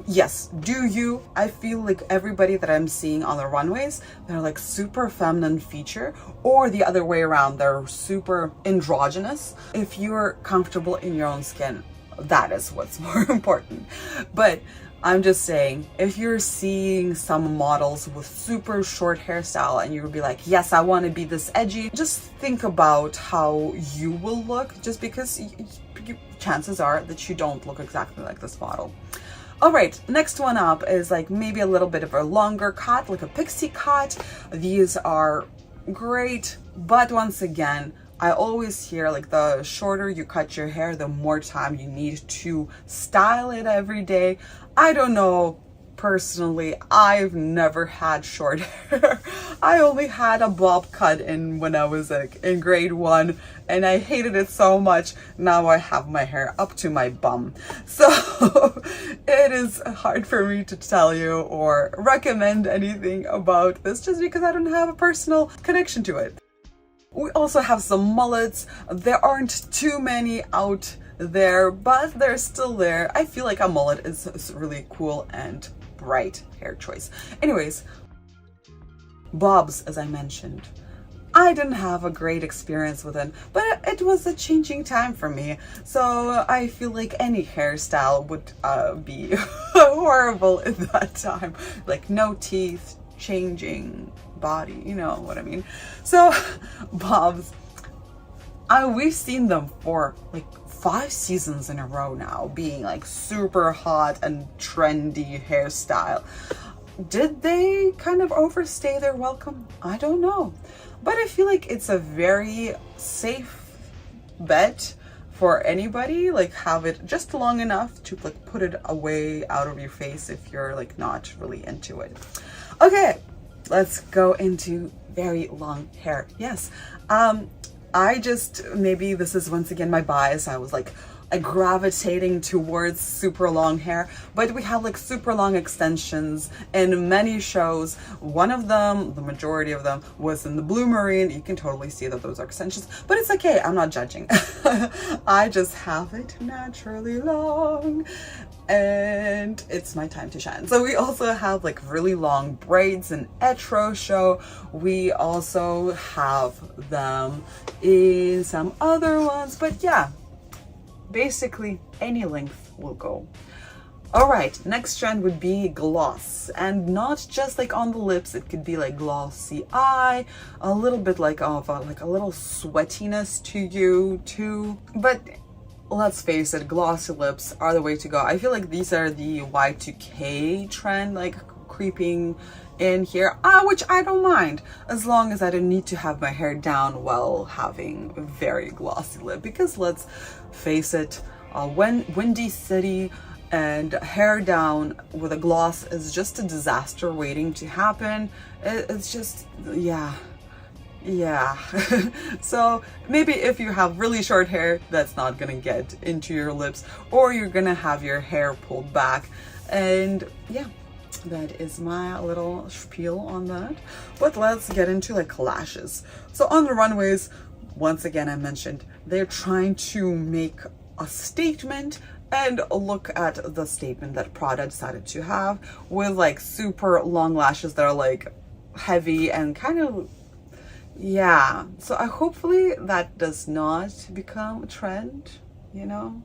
yes, do you. I feel like everybody that I'm seeing on the runways, they're like super feminine feature, or the other way around, they're super androgynous. If you're comfortable in your own skin, that is what's more important. But I'm just saying, if you're seeing some models with super short hairstyle and you'll be like, yes, I want to be this edgy, just think about how you will look, just because chances are that you don't look exactly like this model. All right, next one up is like maybe a little bit of a longer cut, like a pixie cut. These are great, but once again, I always hear like the shorter you cut your hair, the more time you need to style it every day. I don't know personally, I've never had short hair. I only had a bob cut when I was like in grade 1, and I hated it so much. Now I have my hair up to my bum. So it is hard for me to tell you or recommend anything about this just because I don't have a personal connection to it. We also have some mullets. There aren't too many out there, but they're still there. I feel like a mullet is really cool and bright hair choice. Anyways, bobs, as I mentioned, I didn't have a great experience with it, but it was a changing time for me. So I feel like any hairstyle would be horrible at that time. Like no teeth, changing body, you know what I mean? So bobs, we've seen them for like 5 seasons in a row now, being like super hot and trendy hairstyle. Did they kind of overstay their welcome? I don't know. But I feel like it's a very safe bet for anybody. Like have it just long enough to like put it away out of your face if you're like not really into it. Okay, let's go into very long hair. Yes. Maybe this is once again my bias. I was like gravitating towards super long hair, but we have like super long extensions in many shows. One of them, the majority of them, was in the Blue Marine. You can totally see that those are extensions, but it's okay. I'm not judging. I just have it naturally long and it's my time to shine. So we also have like really long braids in Etro show. We also have them in some other ones, but yeah, basically any length will go. All right, next trend would be gloss, and not just like on the lips. It could be like glossy eye, a little bit like of like a little sweatiness to you too. But let's face it, glossy lips are the way to go. I feel like these are the Y2K trend, like creeping in here, which I don't mind, as long as I don't need to have my hair down while having a very glossy lip. Because let's face it, windy city and hair down with a gloss is just a disaster waiting to happen. It's just, yeah. So maybe if you have really short hair, that's not gonna get into your lips, or you're gonna have your hair pulled back. And yeah, that is my little spiel on that. But let's get into like lashes. So on the runways, once again, I mentioned they're trying to make a statement, and look at the statement that Prada decided to have with like super long lashes that are like heavy and kind of, yeah. So hopefully that does not become a trend, you know?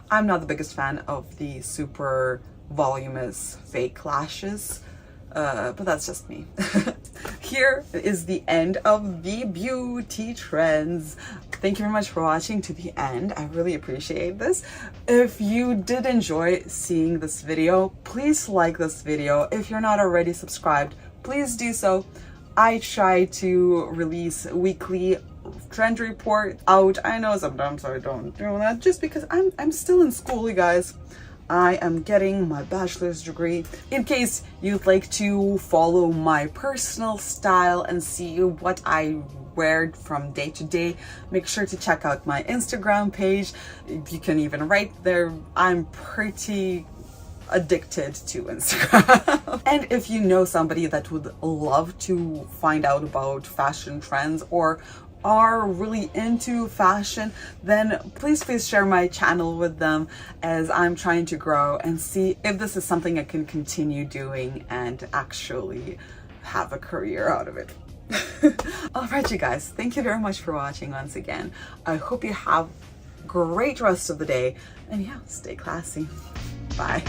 I'm not the biggest fan of the super voluminous fake lashes, but that's just me. Here is the end of the beauty trends. Thank you very much for watching to the end. I really appreciate this. If you did enjoy seeing this video, please like this video. If you're not already subscribed, please do so. I try to release weekly trend report out. I know sometimes I don't do that just because I'm still in school, you guys. I am getting my bachelor's degree. In case you'd like to follow my personal style and see what I wear from day to day, make sure to check out my Instagram page. You can even write there. I'm pretty addicted to Instagram. And if you know somebody that would love to find out about fashion trends or are really into fashion, then please share my channel with them, as I'm trying to grow and see if this is something I can continue doing and actually have a career out of it. All right, you guys, thank you very much for watching once again. I hope you have a great rest of the day, and yeah, stay classy. Bye.